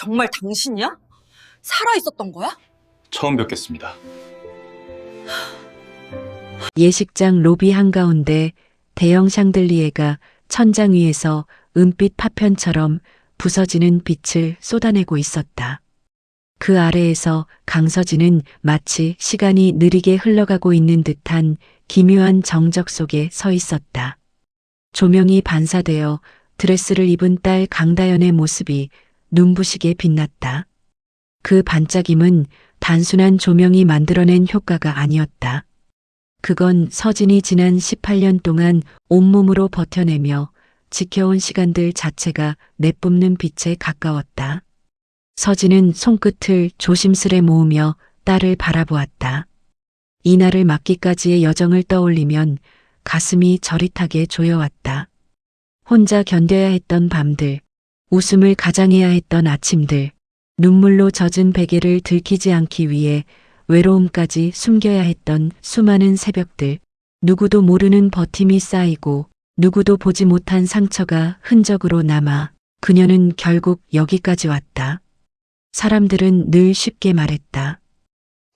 정말 당신이야? 살아있었던 거야? 처음 뵙겠습니다. 예식장 로비 한가운데 대형 샹들리에가 천장 위에서 은빛 파편처럼 부서지는 빛을 쏟아내고 있었다. 그 아래에서 강서진은 마치 시간이 느리게 흘러가고 있는 듯한 기묘한 정적 속에 서 있었다. 조명이 반사되어 드레스를 입은 딸 강다연의 모습이 눈부시게 빛났다. 그 반짝임은 단순한 조명이 만들어낸 효과가 아니었다. 그건 서진이 지난 18년 동안 온몸으로 버텨내며 지켜온 시간들 자체가 내뿜는 빛에 가까웠다. 서진은 손끝을 조심스레 모으며 딸을 바라보았다. 이날을 맞기까지의 여정을 떠올리면 가슴이 저릿하게 조여왔다. 혼자 견뎌야 했던 밤들, 웃음을 가장해야 했던 아침들, 눈물로 젖은 베개를 들키지 않기 위해 외로움까지 숨겨야 했던 수많은 새벽들, 누구도 모르는 버팀이 쌓이고 누구도 보지 못한 상처가 흔적으로 남아 그녀는 결국 여기까지 왔다. 사람들은 늘 쉽게 말했다.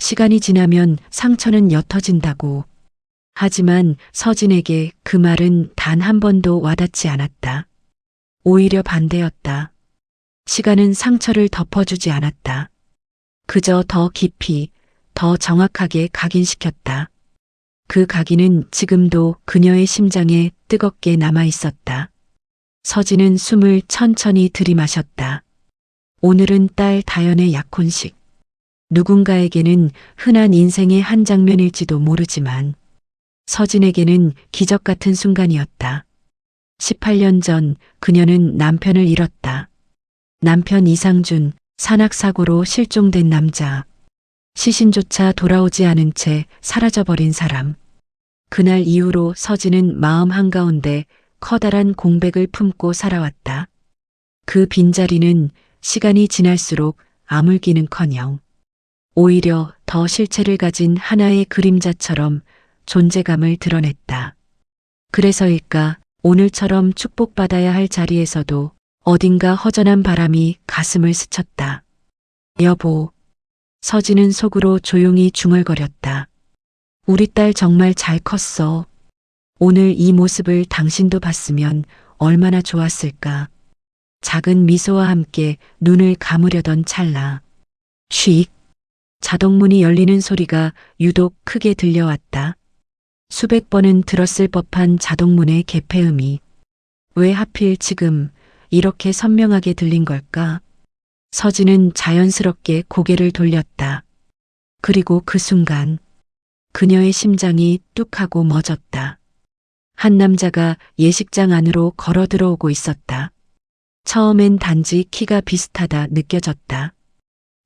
시간이 지나면 상처는 옅어진다고. 하지만 서진에게 그 말은 단 한 번도 와닿지 않았다. 오히려 반대였다. 시간은 상처를 덮어주지 않았다. 그저 더 깊이, 더 정확하게 각인시켰다. 그 각인은 지금도 그녀의 심장에 뜨겁게 남아 있었다. 서진은 숨을 천천히 들이마셨다. 오늘은 딸 다연의 약혼식. 누군가에게는 흔한 인생의 한 장면일지도 모르지만 서진에게는 기적 같은 순간이었다. 18년 전 그녀는 남편을 잃었다. 남편 이상준, 산악사고로 실종된 남자. 시신조차 돌아오지 않은 채 사라져버린 사람. 그날 이후로 서진은 마음 한가운데 커다란 공백을 품고 살아왔다. 그 빈자리는 시간이 지날수록 아물기는커녕 오히려 더 실체를 가진 하나의 그림자처럼 존재감을 드러냈다. 그래서일까 오늘처럼 축복받아야 할 자리에서도 어딘가 허전한 바람이 가슴을 스쳤다. 여보. 서진은 속으로 조용히 중얼거렸다. 우리 딸 정말 잘 컸어. 오늘 이 모습을 당신도 봤으면 얼마나 좋았을까. 작은 미소와 함께 눈을 감으려던 찰나. 쉭. 자동문이 열리는 소리가 유독 크게 들려왔다. 수백 번은 들었을 법한 자동문의 개폐음이 왜 하필 지금 이렇게 선명하게 들린 걸까? 서진은 자연스럽게 고개를 돌렸다. 그리고 그 순간 그녀의 심장이 뚝 하고 멎었다. 한 남자가 예식장 안으로 걸어 들어오고 있었다. 처음엔 단지 키가 비슷하다 느껴졌다.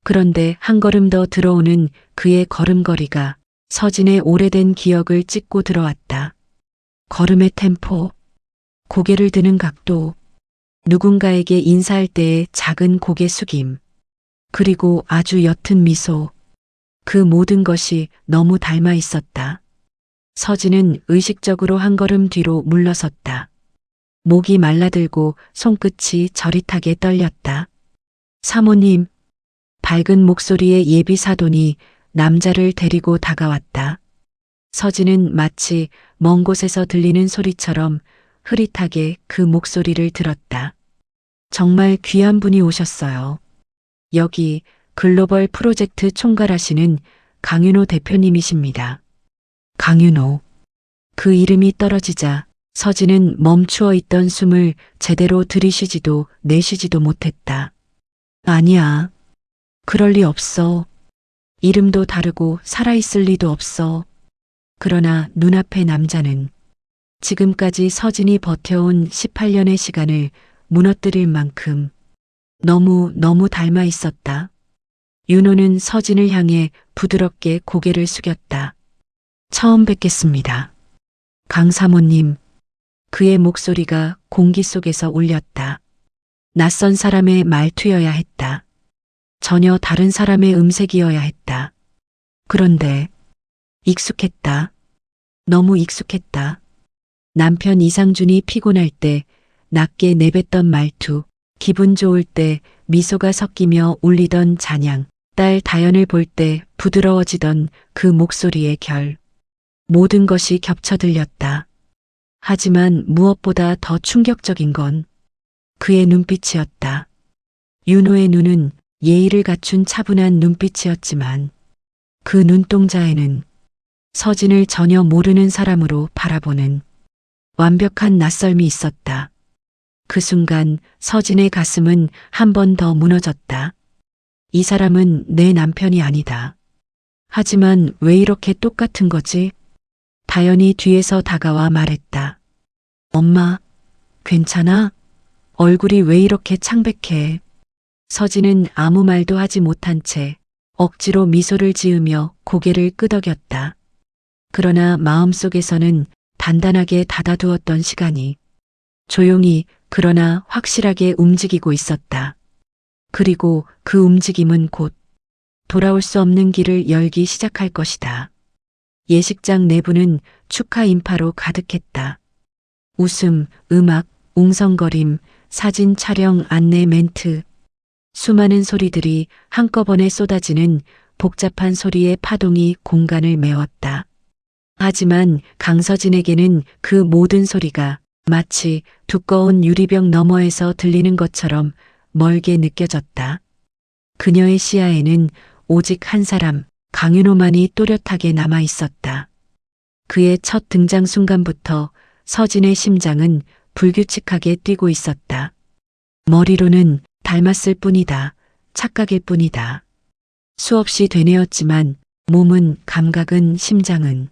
그런데 한 걸음 더 들어오는 그의 걸음걸이가 서진의 오래된 기억을 찍고 들어왔다. 걸음의 템포, 고개를 드는 각도, 누군가에게 인사할 때의 작은 고개 숙임, 그리고 아주 옅은 미소. 그 모든 것이 너무 닮아 있었다. 서진은 의식적으로 한 걸음 뒤로 물러섰다. 목이 말라들고 손끝이 저릿하게 떨렸다. 사모님. 밝은 목소리의 예비 사돈이 남자를 데리고 다가왔다. 서진은 마치 먼 곳에서 들리는 소리처럼 흐릿하게 그 목소리를 들었다. 정말 귀한 분이 오셨어요. 여기 글로벌 프로젝트 총괄하시는 강윤호 대표님이십니다. 강윤호. 그 이름이 떨어지자 서진은 멈추어 있던 숨을 제대로 들이쉬지도 내쉬지도 못했다. 아니야. 그럴 리 없어. 이름도 다르고 살아있을 리도 없어. 그러나 눈앞의 남자는 지금까지 서진이 버텨온 18년의 시간을 무너뜨릴 만큼 너무 닮아 있었다. 윤호는 서진을 향해 부드럽게 고개를 숙였다. 처음 뵙겠습니다. 강 사모님. 그의 목소리가 공기 속에서 울렸다. 낯선 사람의 말투여야 했다. 전혀 다른 사람의 음색이어야 했다. 그런데 익숙했다. 너무 익숙했다. 남편 이상준이 피곤할 때 낮게 내뱉던 말투, 기분 좋을 때 미소가 섞이며 울리던 잔향, 딸 다연을 볼 때 부드러워지던 그 목소리의 결. 모든 것이 겹쳐 들렸다. 하지만 무엇보다 더 충격적인 건 그의 눈빛이었다. 윤호의 눈은 예의를 갖춘 차분한 눈빛이었지만 그 눈동자에는 서진을 전혀 모르는 사람으로 바라보는 완벽한 낯설미 있었다. 그 순간 서진의 가슴은 한 번 더 무너졌다. 이 사람은 내 남편이 아니다. 하지만 왜 이렇게 똑같은 거지? 다연이 뒤에서 다가와 말했다. 엄마, 괜찮아? 얼굴이 왜 이렇게 창백해? 서진은 아무 말도 하지 못한 채 억지로 미소를 지으며 고개를 끄덕였다. 그러나 마음속에서는 단단하게 닫아두었던 시간이 조용히 그러나 확실하게 움직이고 있었다. 그리고 그 움직임은 곧 돌아올 수 없는 길을 열기 시작할 것이다. 예식장 내부는 축하 인파로 가득했다. 웃음, 음악, 웅성거림, 사진 촬영 안내 멘트, 수많은 소리들이 한꺼번에 쏟아지는 복잡한 소리의 파동이 공간을 메웠다. 하지만 강서진에게는 그 모든 소리가 마치 두꺼운 유리병 너머에서 들리는 것처럼 멀게 느껴졌다. 그녀의 시야에는 오직 한 사람, 강윤호만이 또렷하게 남아 있었다. 그의 첫 등장 순간부터 서진의 심장은 불규칙하게 뛰고 있었다. 머리로는 닮았을 뿐이다. 착각일 뿐이다. 수없이 되뇌었지만 몸은, 감각은, 심장은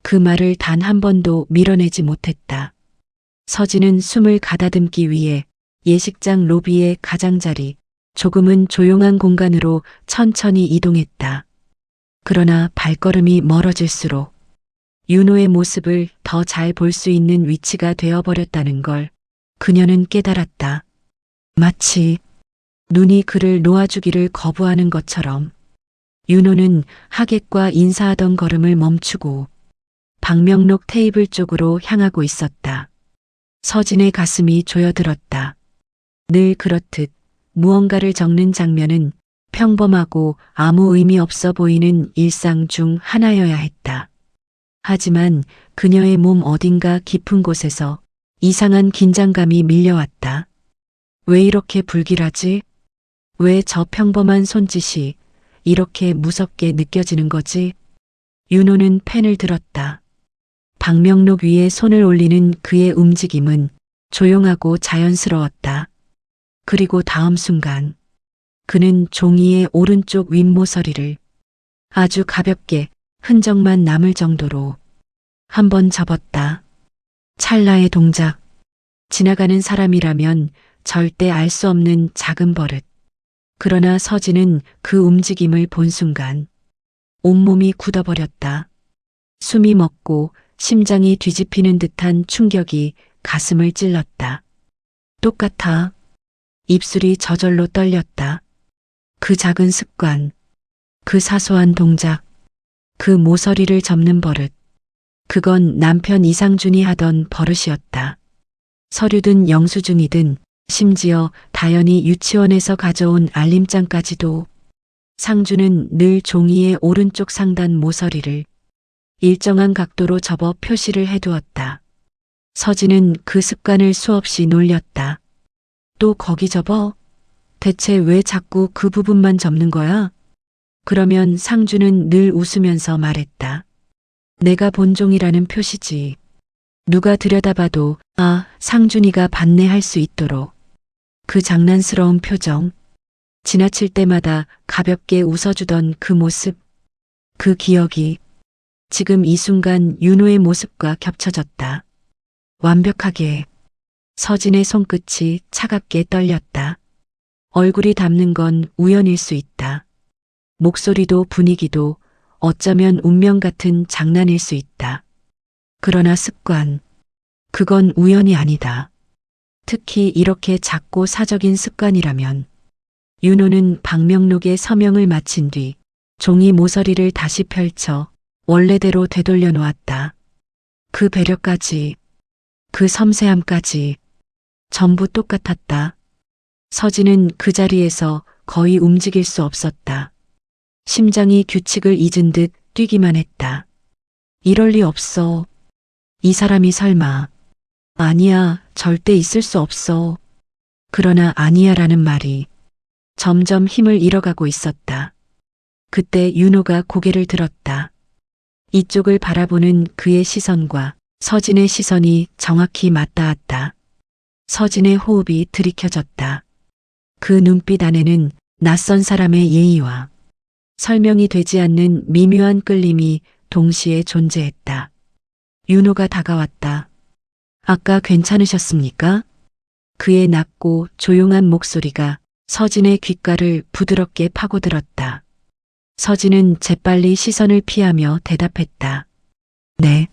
그 말을 단 한 번도 밀어내지 못했다. 서진은 숨을 가다듬기 위해 예식장 로비의 가장자리, 조금은 조용한 공간으로 천천히 이동했다. 그러나 발걸음이 멀어질수록 윤호의 모습을 더 잘 볼 수 있는 위치가 되어버렸다는 걸 그녀는 깨달았다. 마치 눈이 그를 놓아주기를 거부하는 것처럼 윤호는 하객과 인사하던 걸음을 멈추고 방명록 테이블 쪽으로 향하고 있었다. 서진의 가슴이 조여들었다. 늘 그렇듯 무언가를 적는 장면은 평범하고 아무 의미 없어 보이는 일상 중 하나여야 했다. 하지만 그녀의 몸 어딘가 깊은 곳에서 이상한 긴장감이 밀려왔다. 왜 이렇게 불길하지? 왜 저 평범한 손짓이 이렇게 무섭게 느껴지는 거지? 윤호는 펜을 들었다. 방명록 위에 손을 올리는 그의 움직임은 조용하고 자연스러웠다. 그리고 다음 순간 그는 종이의 오른쪽 윗모서리를 아주 가볍게 흔적만 남을 정도로 한 번 접었다. 찰나의 동작. 지나가는 사람이라면 절대 알 수 없는 작은 버릇. 그러나 서진은 그 움직임을 본 순간 온몸이 굳어버렸다. 숨이 멎고 심장이 뒤집히는 듯한 충격이 가슴을 찔렀다. 똑같아. 입술이 저절로 떨렸다. 그 작은 습관, 그 사소한 동작, 그 모서리를 접는 버릇. 그건 남편 이상준이 하던 버릇이었다. 서류든 영수증이든 심지어 다연이 유치원에서 가져온 알림장까지도 상준은 늘 종이의 오른쪽 상단 모서리를 일정한 각도로 접어 표시를 해두었다. 서진은 그 습관을 수없이 놀렸다. 또 거기 접어? 대체 왜 자꾸 그 부분만 접는 거야? 그러면 상준은 늘 웃으면서 말했다. 내가 본 종이라는 표시지. 누가 들여다봐도 아, 상준이가 봤네 할 수 있도록. 그 장난스러운 표정. 지나칠 때마다 가볍게 웃어주던 그 모습. 그 기억이 지금 이 순간 윤호의 모습과 겹쳐졌다. 완벽하게. 서진의 손끝이 차갑게 떨렸다. 얼굴이 닮는 건 우연일 수 있다. 목소리도 분위기도 어쩌면 운명 같은 장난일 수 있다. 그러나 습관, 그건 우연이 아니다. 특히 이렇게 작고 사적인 습관이라면 윤호는 방명록에 서명을 마친 뒤 종이 모서리를 다시 펼쳐 원래대로 되돌려 놓았다. 그 배려까지, 그 섬세함까지 전부 똑같았다. 서진은 그 자리에서 거의 움직일 수 없었다. 심장이 규칙을 잊은 듯 뛰기만 했다. 이럴 리 없어. 이 사람이 설마. 아니야, 절대 있을 수 없어. 그러나 아니야라는 말이 점점 힘을 잃어가고 있었다. 그때 윤호가 고개를 들었다. 이쪽을 바라보는 그의 시선과 서진의 시선이 정확히 맞닿았다. 서진의 호흡이 들이켜졌다. 그 눈빛 안에는 낯선 사람의 예의와 설명이 되지 않는 미묘한 끌림이 동시에 존재했다. 윤호가 다가왔다. 아까 괜찮으셨습니까? 그의 낮고 조용한 목소리가 서진의 귓가를 부드럽게 파고들었다. 서진은 재빨리 시선을 피하며 대답했다. 네.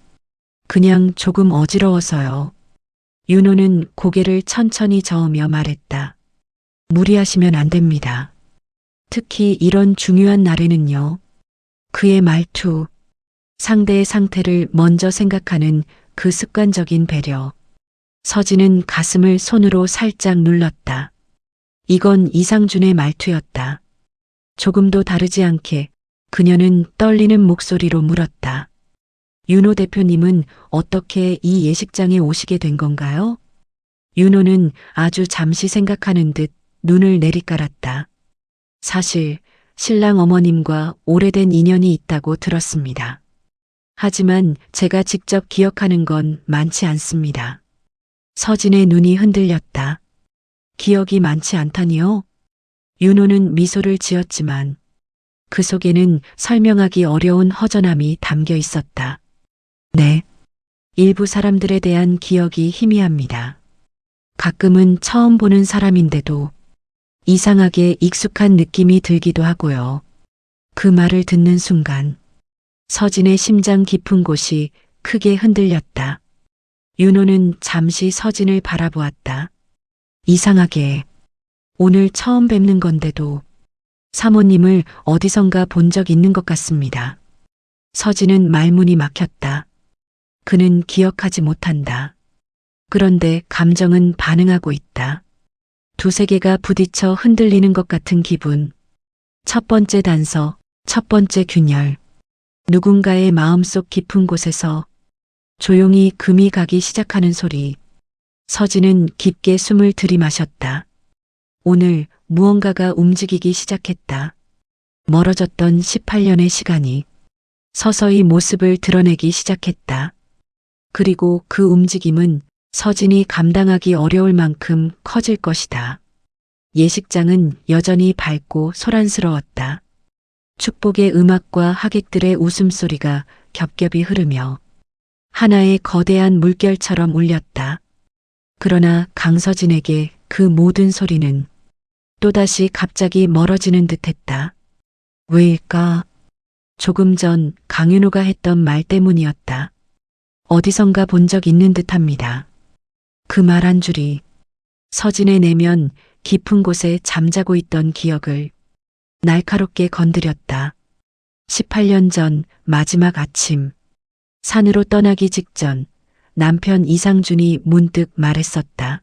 그냥 조금 어지러워서요. 윤호는 고개를 천천히 저으며 말했다. 무리하시면 안 됩니다. 특히 이런 중요한 날에는요. 그의 말투, 상대의 상태를 먼저 생각하는 그 습관적인 배려. 서진은 가슴을 손으로 살짝 눌렀다. 이건 이상준의 말투였다. 조금도 다르지 않게 그녀는 떨리는 목소리로 물었다. 윤호 대표님은 어떻게 이 예식장에 오시게 된 건가요? 윤호는 아주 잠시 생각하는 듯 눈을 내리깔았다. 사실 신랑 어머님과 오래된 인연이 있다고 들었습니다. 하지만 제가 직접 기억하는 건 많지 않습니다. 서진의 눈이 흔들렸다. 기억이 많지 않다니요? 윤호는 미소를 지었지만 그 속에는 설명하기 어려운 허전함이 담겨 있었다. 네. 일부 사람들에 대한 기억이 희미합니다. 가끔은 처음 보는 사람인데도 이상하게 익숙한 느낌이 들기도 하고요. 그 말을 듣는 순간 서진의 심장 깊은 곳이 크게 흔들렸다. 윤호는 잠시 서진을 바라보았다. 이상하게 오늘 처음 뵙는 건데도 사모님을 어디선가 본 적 있는 것 같습니다. 서진은 말문이 막혔다. 그는 기억하지 못한다. 그런데 감정은 반응하고 있다. 두세 개가 부딪혀 흔들리는 것 같은 기분. 첫 번째 단서, 첫 번째 균열. 누군가의 마음속 깊은 곳에서 조용히 금이 가기 시작하는 소리. 서진은 깊게 숨을 들이마셨다. 오늘 무언가가 움직이기 시작했다. 멀어졌던 18년의 시간이 서서히 모습을 드러내기 시작했다. 그리고 그 움직임은 서진이 감당하기 어려울 만큼 커질 것이다. 예식장은 여전히 밝고 소란스러웠다. 축복의 음악과 하객들의 웃음소리가 겹겹이 흐르며 하나의 거대한 물결처럼 울렸다. 그러나 강서진에게 그 모든 소리는 또다시 갑자기 멀어지는 듯했다. 왜일까? 조금 전 강윤호가 했던 말 때문이었다. 어디선가 본 적 있는 듯합니다. 그 말 한 줄이 서진의 내면 깊은 곳에 잠자고 있던 기억을 날카롭게 건드렸다. 18년 전 마지막 아침, 산으로 떠나기 직전 남편 이상준이 문득 말했었다.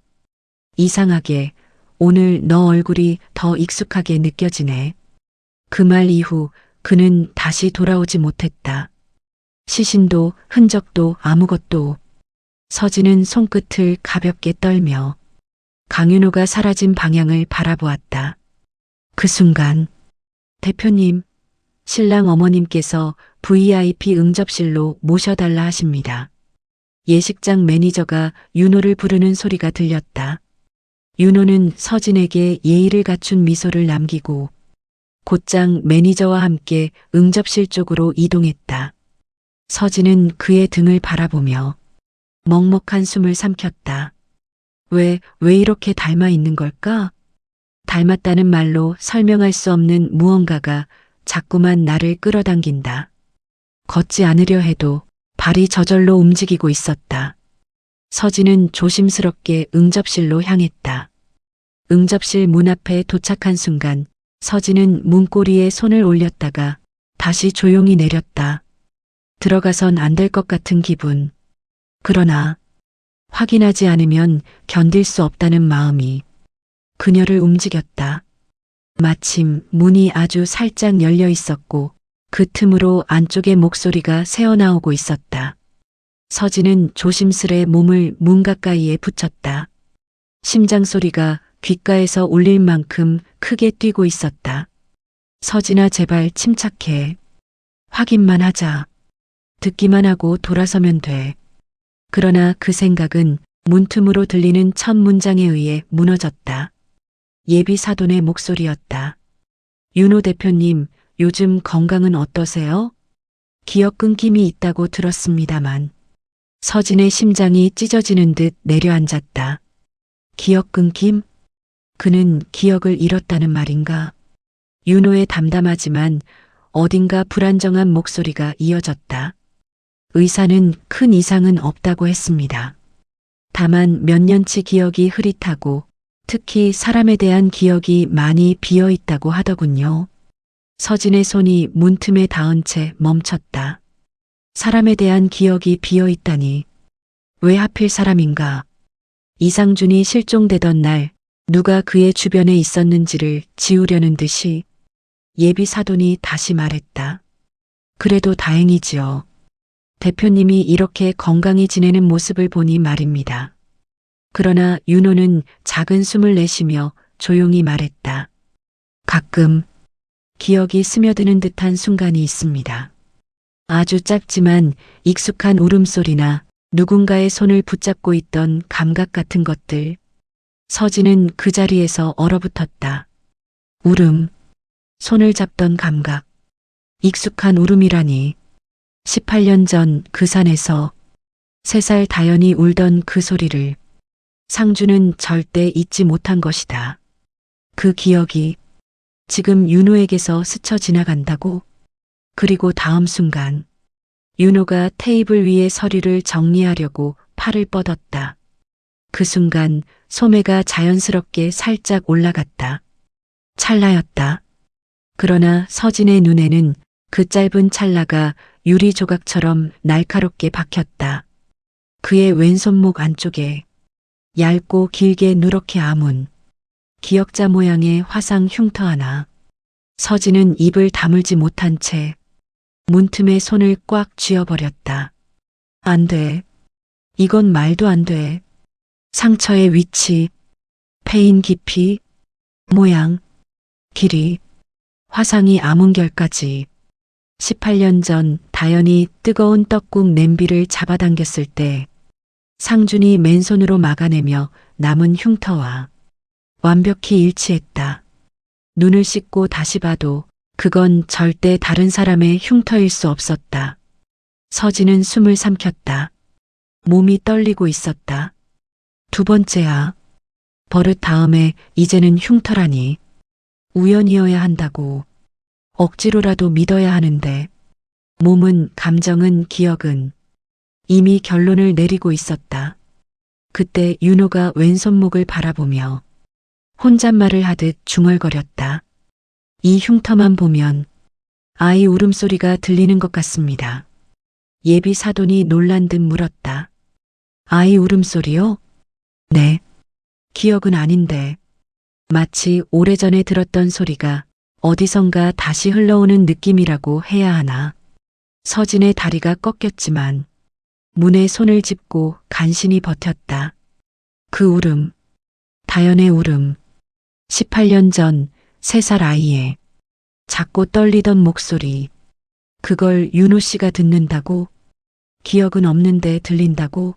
이상하게 오늘 너 얼굴이 더 익숙하게 느껴지네. 그 말 이후 그는 다시 돌아오지 못했다. 시신도 흔적도 아무것도. 서진은 손끝을 가볍게 떨며 강윤호가 사라진 방향을 바라보았다. 그 순간 대표님, 신랑 어머님께서 VIP 응접실로 모셔달라 하십니다. 예식장 매니저가 윤호를 부르는 소리가 들렸다. 윤호는 서진에게 예의를 갖춘 미소를 남기고 곧장 매니저와 함께 응접실 쪽으로 이동했다. 서진은 그의 등을 바라보며 먹먹한 숨을 삼켰다. 왜 이렇게 닮아 있는 걸까? 닮았다는 말로 설명할 수 없는 무언가가 자꾸만 나를 끌어당긴다. 걷지 않으려 해도 발이 저절로 움직이고 있었다. 서진은 조심스럽게 응접실로 향했다. 응접실 문 앞에 도착한 순간 서진은 문고리에 손을 올렸다가 다시 조용히 내렸다. 들어가선 안 될 것 같은 기분. 그러나 확인하지 않으면 견딜 수 없다는 마음이 그녀를 움직였다. 마침 문이 아주 살짝 열려 있었고 그 틈으로 안쪽의 목소리가 새어나오고 있었다. 서진은 조심스레 몸을 문 가까이에 붙였다. 심장 소리가 귓가에서 울릴 만큼 크게 뛰고 있었다. 서진아, 제발 침착해. 확인만 하자. 듣기만 하고 돌아서면 돼. 그러나 그 생각은 문틈으로 들리는 첫 문장에 의해 무너졌다. 예비 사돈의 목소리였다. 윤호 대표님, 요즘 건강은 어떠세요? 기억 끊김이 있다고 들었습니다만. 서진의 심장이 찢어지는 듯 내려앉았다. 기억 끊김? 그는 기억을 잃었다는 말인가? 윤호의 담담하지만 어딘가 불안정한 목소리가 이어졌다. 의사는 큰 이상은 없다고 했습니다. 다만 몇 년치 기억이 흐릿하고 특히 사람에 대한 기억이 많이 비어 있다고 하더군요. 서진의 손이 문틈에 닿은 채 멈췄다. 사람에 대한 기억이 비어 있다니. 왜 하필 사람인가? 이상준이 실종되던 날 누가 그의 주변에 있었는지를 지우려는 듯이 예비 사돈이 다시 말했다. 그래도 다행이지요. 대표님이 이렇게 건강히 지내는 모습을 보니 말입니다. 그러나 윤호는 작은 숨을 내쉬며 조용히 말했다. 가끔 기억이 스며드는 듯한 순간이 있습니다. 아주 짧지만 익숙한 울음소리나 누군가의 손을 붙잡고 있던 감각 같은 것들. 서진은 그 자리에서 얼어붙었다. 울음, 손을 잡던 감각, 익숙한 울음이라니. 18년 전 그 산에서 3살 다연이 울던 그 소리를 상주는 절대 잊지 못한 것이다. 그 기억이 지금 윤호에게서 스쳐 지나간다고. 그리고 다음 순간 윤호가 테이블 위에 서류를 정리하려고 팔을 뻗었다. 그 순간 소매가 자연스럽게 살짝 올라갔다. 찰나였다. 그러나 서진의 눈에는 그 짧은 찰나가 유리 조각처럼 날카롭게 박혔다. 그의 왼손목 안쪽에 얇고 길게 누렇게 아문, 기역자 모양의 화상 흉터 하나. 서진은 입을 다물지 못한 채 문틈에 손을 꽉 쥐어버렸다. 안 돼. 이건 말도 안 돼. 상처의 위치, 패인 깊이, 모양, 길이, 화상이 아문결까지. 18년 전 다연이 뜨거운 떡국 냄비를 잡아당겼을 때 상준이 맨손으로 막아내며 남은 흉터와 완벽히 일치했다. 눈을 씻고 다시 봐도 그건 절대 다른 사람의 흉터일 수 없었다. 서진은 숨을 삼켰다. 몸이 떨리고 있었다. 두 번째야. 버릇 다음에 이제는 흉터라니. 우연이어야 한다고. 억지로라도 믿어야 하는데. 몸은, 감정은, 기억은 이미 결론을 내리고 있었다. 그때 윤호가 왼손목을 바라보며 혼잣말을 하듯 중얼거렸다. 이 흉터만 보면 아이 울음소리가 들리는 것 같습니다. 예비 사돈이 놀란 듯 물었다. 아이 울음소리요? 네. 기억은 아닌데 마치 오래전에 들었던 소리가 어디선가 다시 흘러오는 느낌이라고 해야 하나. 서진의 다리가 꺾였지만 문에 손을 짚고 간신히 버텼다. 그 울음, 다연의 울음, 18년 전 3살 아이의 작고 떨리던 목소리, 그걸 윤호 씨가 듣는다고? 기억은 없는데 들린다고?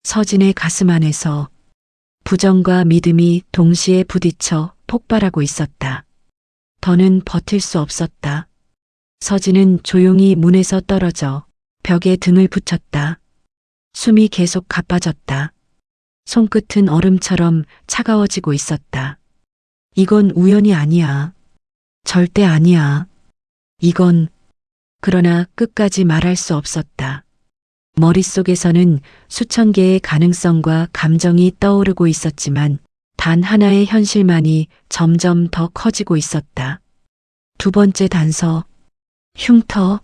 서진의 가슴 안에서 부정과 믿음이 동시에 부딪혀 폭발하고 있었다. 더는 버틸 수 없었다. 서진은 조용히 문에서 떨어져 벽에 등을 붙였다. 숨이 계속 가빠졌다. 손끝은 얼음처럼 차가워지고 있었다. 이건 우연이 아니야. 절대 아니야. 이건. 그러나 끝까지 말할 수 없었다. 머릿속에서는 수천 개의 가능성과 감정이 떠오르고 있었지만 단 하나의 현실만이 점점 더 커지고 있었다. 두 번째 단서. 흉터.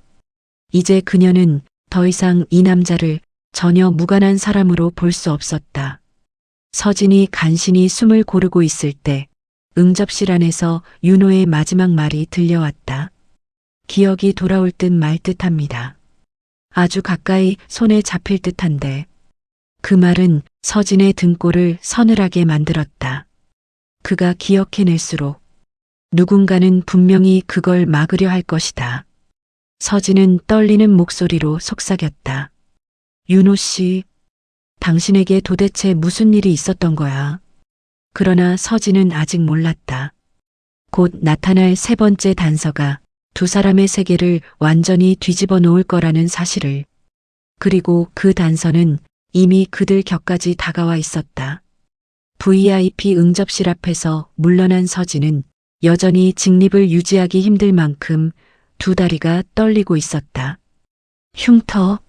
이제 그녀는 더 이상 이 남자를 전혀 무관한 사람으로 볼 수 없었다. 서진이 간신히 숨을 고르고 있을 때 응접실 안에서 윤호의 마지막 말이 들려왔다. 기억이 돌아올 듯 말 듯합니다. 아주 가까이 손에 잡힐 듯한데 그 말은 서진의 등골을 서늘하게 만들었다. 그가 기억해낼수록 누군가는 분명히 그걸 막으려 할 것이다. 서진은 떨리는 목소리로 속삭였다. 윤호 씨, 당신에게 도대체 무슨 일이 있었던 거야? 그러나 서진은 아직 몰랐다. 곧 나타날 세 번째 단서가 두 사람의 세계를 완전히 뒤집어 놓을 거라는 사실을. 그리고 그 단서는 이미 그들 곁까지 다가와 있었다. VIP 응접실 앞에서 물러난 서진은 여전히 직립을 유지하기 힘들 만큼 두 다리가 떨리고 있었다. 흉터.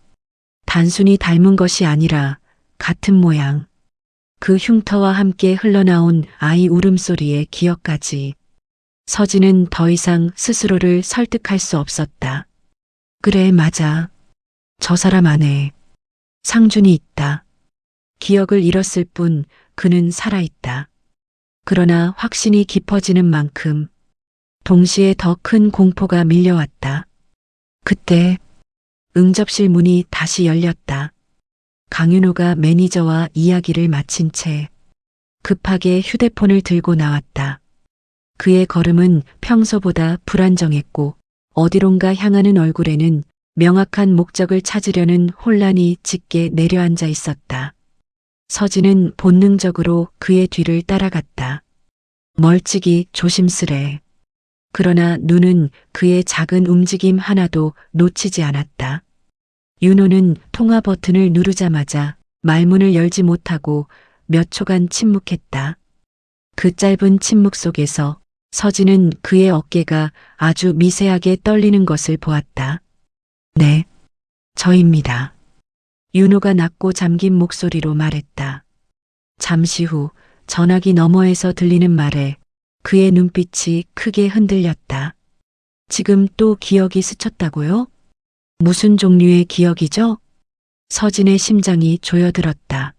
단순히 닮은 것이 아니라 같은 모양. 그 흉터와 함께 흘러나온 아이 울음소리의 기억까지. 서진은 더 이상 스스로를 설득할 수 없었다. 그래, 맞아. 저 사람 안에 상준이 있다. 기억을 잃었을 뿐 그는 살아있다. 그러나 확신이 깊어지는 만큼 동시에 더 큰 공포가 밀려왔다. 그때 응접실 문이 다시 열렸다. 강윤호가 매니저와 이야기를 마친 채 급하게 휴대폰을 들고 나왔다. 그의 걸음은 평소보다 불안정했고 어디론가 향하는 얼굴에는 명확한 목적을 찾으려는 혼란이 짙게 내려앉아 있었다. 서진은 본능적으로 그의 뒤를 따라갔다. 멀찍이 조심스레. 그러나 눈은 그의 작은 움직임 하나도 놓치지 않았다. 윤호는 통화 버튼을 누르자마자 말문을 열지 못하고 몇 초간 침묵했다. 그 짧은 침묵 속에서 서진은 그의 어깨가 아주 미세하게 떨리는 것을 보았다. 네, 저입니다. 윤호가 낮고 잠긴 목소리로 말했다. 잠시 후 전화기 너머에서 들리는 말에 그의 눈빛이 크게 흔들렸다. 지금 또 기억이 스쳤다고요? 무슨 종류의 기억이죠? 서진의 심장이 조여들었다.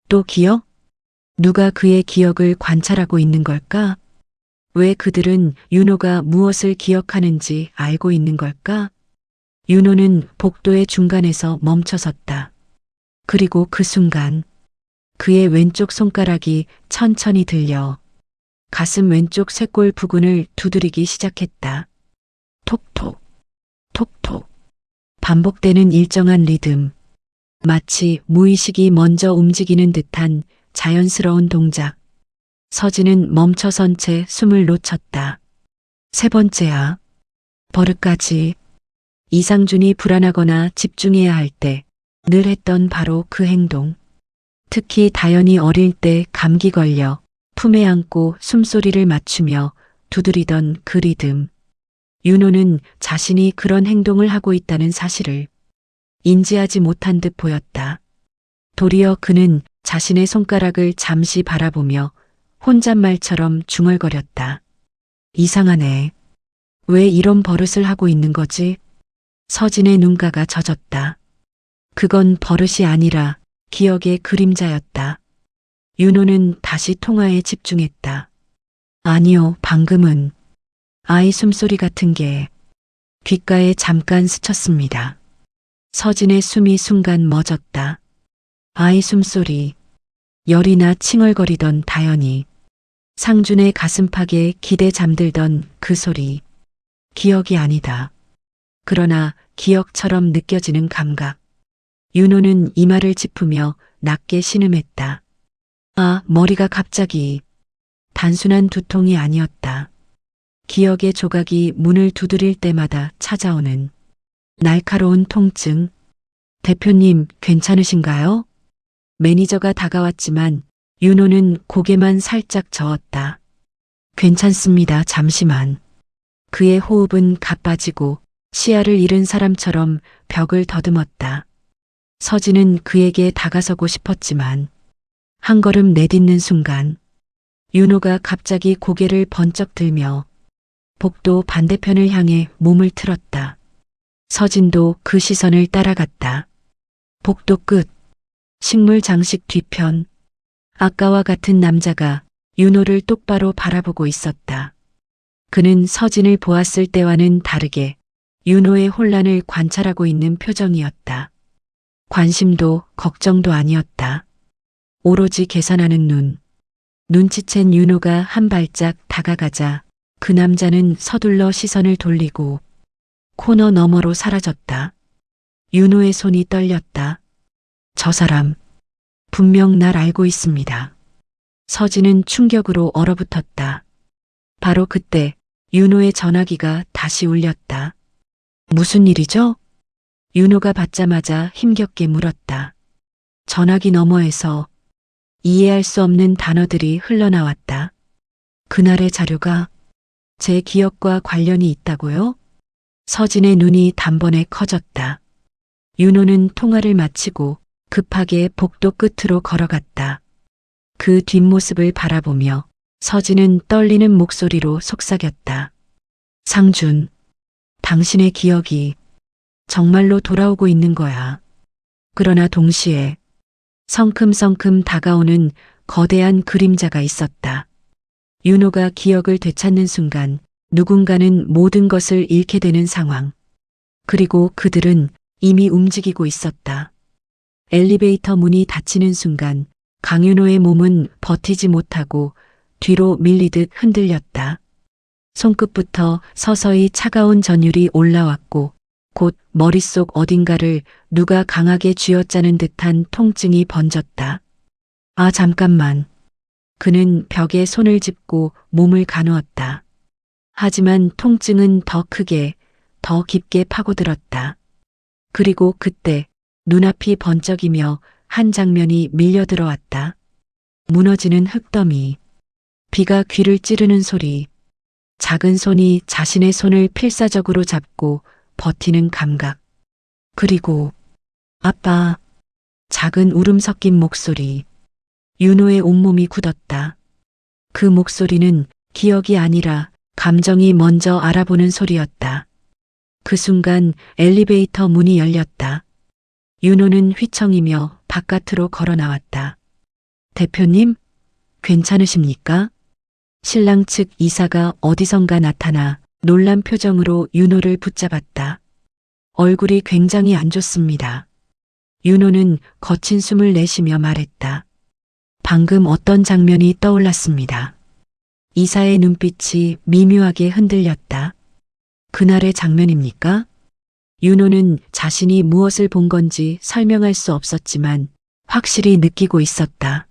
또 기억? 누가 그의 기억을 관찰하고 있는 걸까? 왜 그들은 윤호가 무엇을 기억하는지 알고 있는 걸까? 윤호는 복도의 중간에서 멈춰섰다. 그리고 그 순간 그의 왼쪽 손가락이 천천히 들려 가슴 왼쪽 쇄골 부근을 두드리기 시작했다. 톡톡, 톡톡. 반복되는 일정한 리듬. 마치 무의식이 먼저 움직이는 듯한 자연스러운 동작. 서진은 멈춰선 채 숨을 놓쳤다. 세 번째야. 버릇까지. 이상준이 불안하거나 집중해야 할 때 늘 했던 바로 그 행동. 특히 다연이 어릴 때 감기 걸려 품에 안고 숨소리를 맞추며 두드리던 그 리듬. 윤호는 자신이 그런 행동을 하고 있다는 사실을 인지하지 못한 듯 보였다. 도리어 그는 자신의 손가락을 잠시 바라보며 혼잣말처럼 중얼거렸다. 이상하네. 왜 이런 버릇을 하고 있는 거지? 서진의 눈가가 젖었다. 그건 버릇이 아니라 기억의 그림자였다. 윤호는 다시 통화에 집중했다. 아니요, 방금은 아이 숨소리 같은 게 귓가에 잠깐 스쳤습니다. 서진의 숨이 순간 멎었다. 아이 숨소리, 열이나 칭얼거리던 다연이, 상준의 가슴팍에 기대 잠들던 그 소리. 기억이 아니다. 그러나 기억처럼 느껴지는 감각. 윤호는 이마를 짚으며 낮게 신음했다. 아, 머리가 갑자기. 단순한 두통이 아니었다. 기억의 조각이 문을 두드릴 때마다 찾아오는 날카로운 통증. 대표님, 괜찮으신가요? 매니저가 다가왔지만 윤호는 고개만 살짝 저었다. 괜찮습니다. 잠시만. 그의 호흡은 가빠지고 시야를 잃은 사람처럼 벽을 더듬었다. 서진은 그에게 다가서고 싶었지만 한 걸음 내딛는 순간 윤호가 갑자기 고개를 번쩍 들며 복도 반대편을 향해 몸을 틀었다. 서진도 그 시선을 따라갔다. 복도 끝, 식물 장식 뒤편, 아까와 같은 남자가 윤호를 똑바로 바라보고 있었다. 그는 서진을 보았을 때와는 다르게 윤호의 혼란을 관찰하고 있는 표정이었다. 관심도 걱정도 아니었다. 오로지 계산하는 눈. 눈치챈 윤호가 한 발짝 다가가자 그 남자는 서둘러 시선을 돌리고 코너 너머로 사라졌다. 윤호의 손이 떨렸다. 저 사람, 분명 날 알고 있습니다. 서진은 충격으로 얼어붙었다. 바로 그때 윤호의 전화기가 다시 울렸다. 무슨 일이죠? 윤호가 받자마자 힘겹게 물었다. 전화기 너머에서 이해할 수 없는 단어들이 흘러나왔다. 그날의 자료가 제 기억과 관련이 있다고요? 서진의 눈이 단번에 커졌다. 윤호는 통화를 마치고 급하게 복도 끝으로 걸어갔다. 그 뒷모습을 바라보며 서진은 떨리는 목소리로 속삭였다. 상준, 당신의 기억이 정말로 돌아오고 있는 거야. 그러나 동시에 성큼성큼 다가오는 거대한 그림자가 있었다. 윤호가 기억을 되찾는 순간 누군가는 모든 것을 잃게 되는 상황. 그리고 그들은 이미 움직이고 있었다. 엘리베이터 문이 닫히는 순간 강윤호의 몸은 버티지 못하고 뒤로 밀리듯 흔들렸다. 손끝부터 서서히 차가운 전율이 올라왔고 곧 머릿속 어딘가를 누가 강하게 쥐어짜는 듯한 통증이 번졌다. 아, 잠깐만. 그는 벽에 손을 짚고 몸을 가누었다. 하지만 통증은 더 크게, 더 깊게 파고들었다. 그리고 그때 눈앞이 번쩍이며 한 장면이 밀려들어왔다. 무너지는 흙더미, 비가 귀를 찌르는 소리, 작은 손이 자신의 손을 필사적으로 잡고 버티는 감각. 그리고 아빠, 작은 울음 섞인 목소리. 윤호의 온몸이 굳었다. 그 목소리는 기억이 아니라 감정이 먼저 알아보는 소리였다. 그 순간 엘리베이터 문이 열렸다. 윤호는 휘청이며 바깥으로 걸어 나왔다. 대표님, 괜찮으십니까? 신랑 측 이사가 어디선가 나타나 놀란 표정으로 윤호를 붙잡았다. 얼굴이 굉장히 안 좋습니다. 윤호는 거친 숨을 내쉬며 말했다. 방금 어떤 장면이 떠올랐습니다. 이사의 눈빛이 미묘하게 흔들렸다. 그날의 장면입니까? 윤호는 자신이 무엇을 본 건지 설명할 수 없었지만 확실히 느끼고 있었다.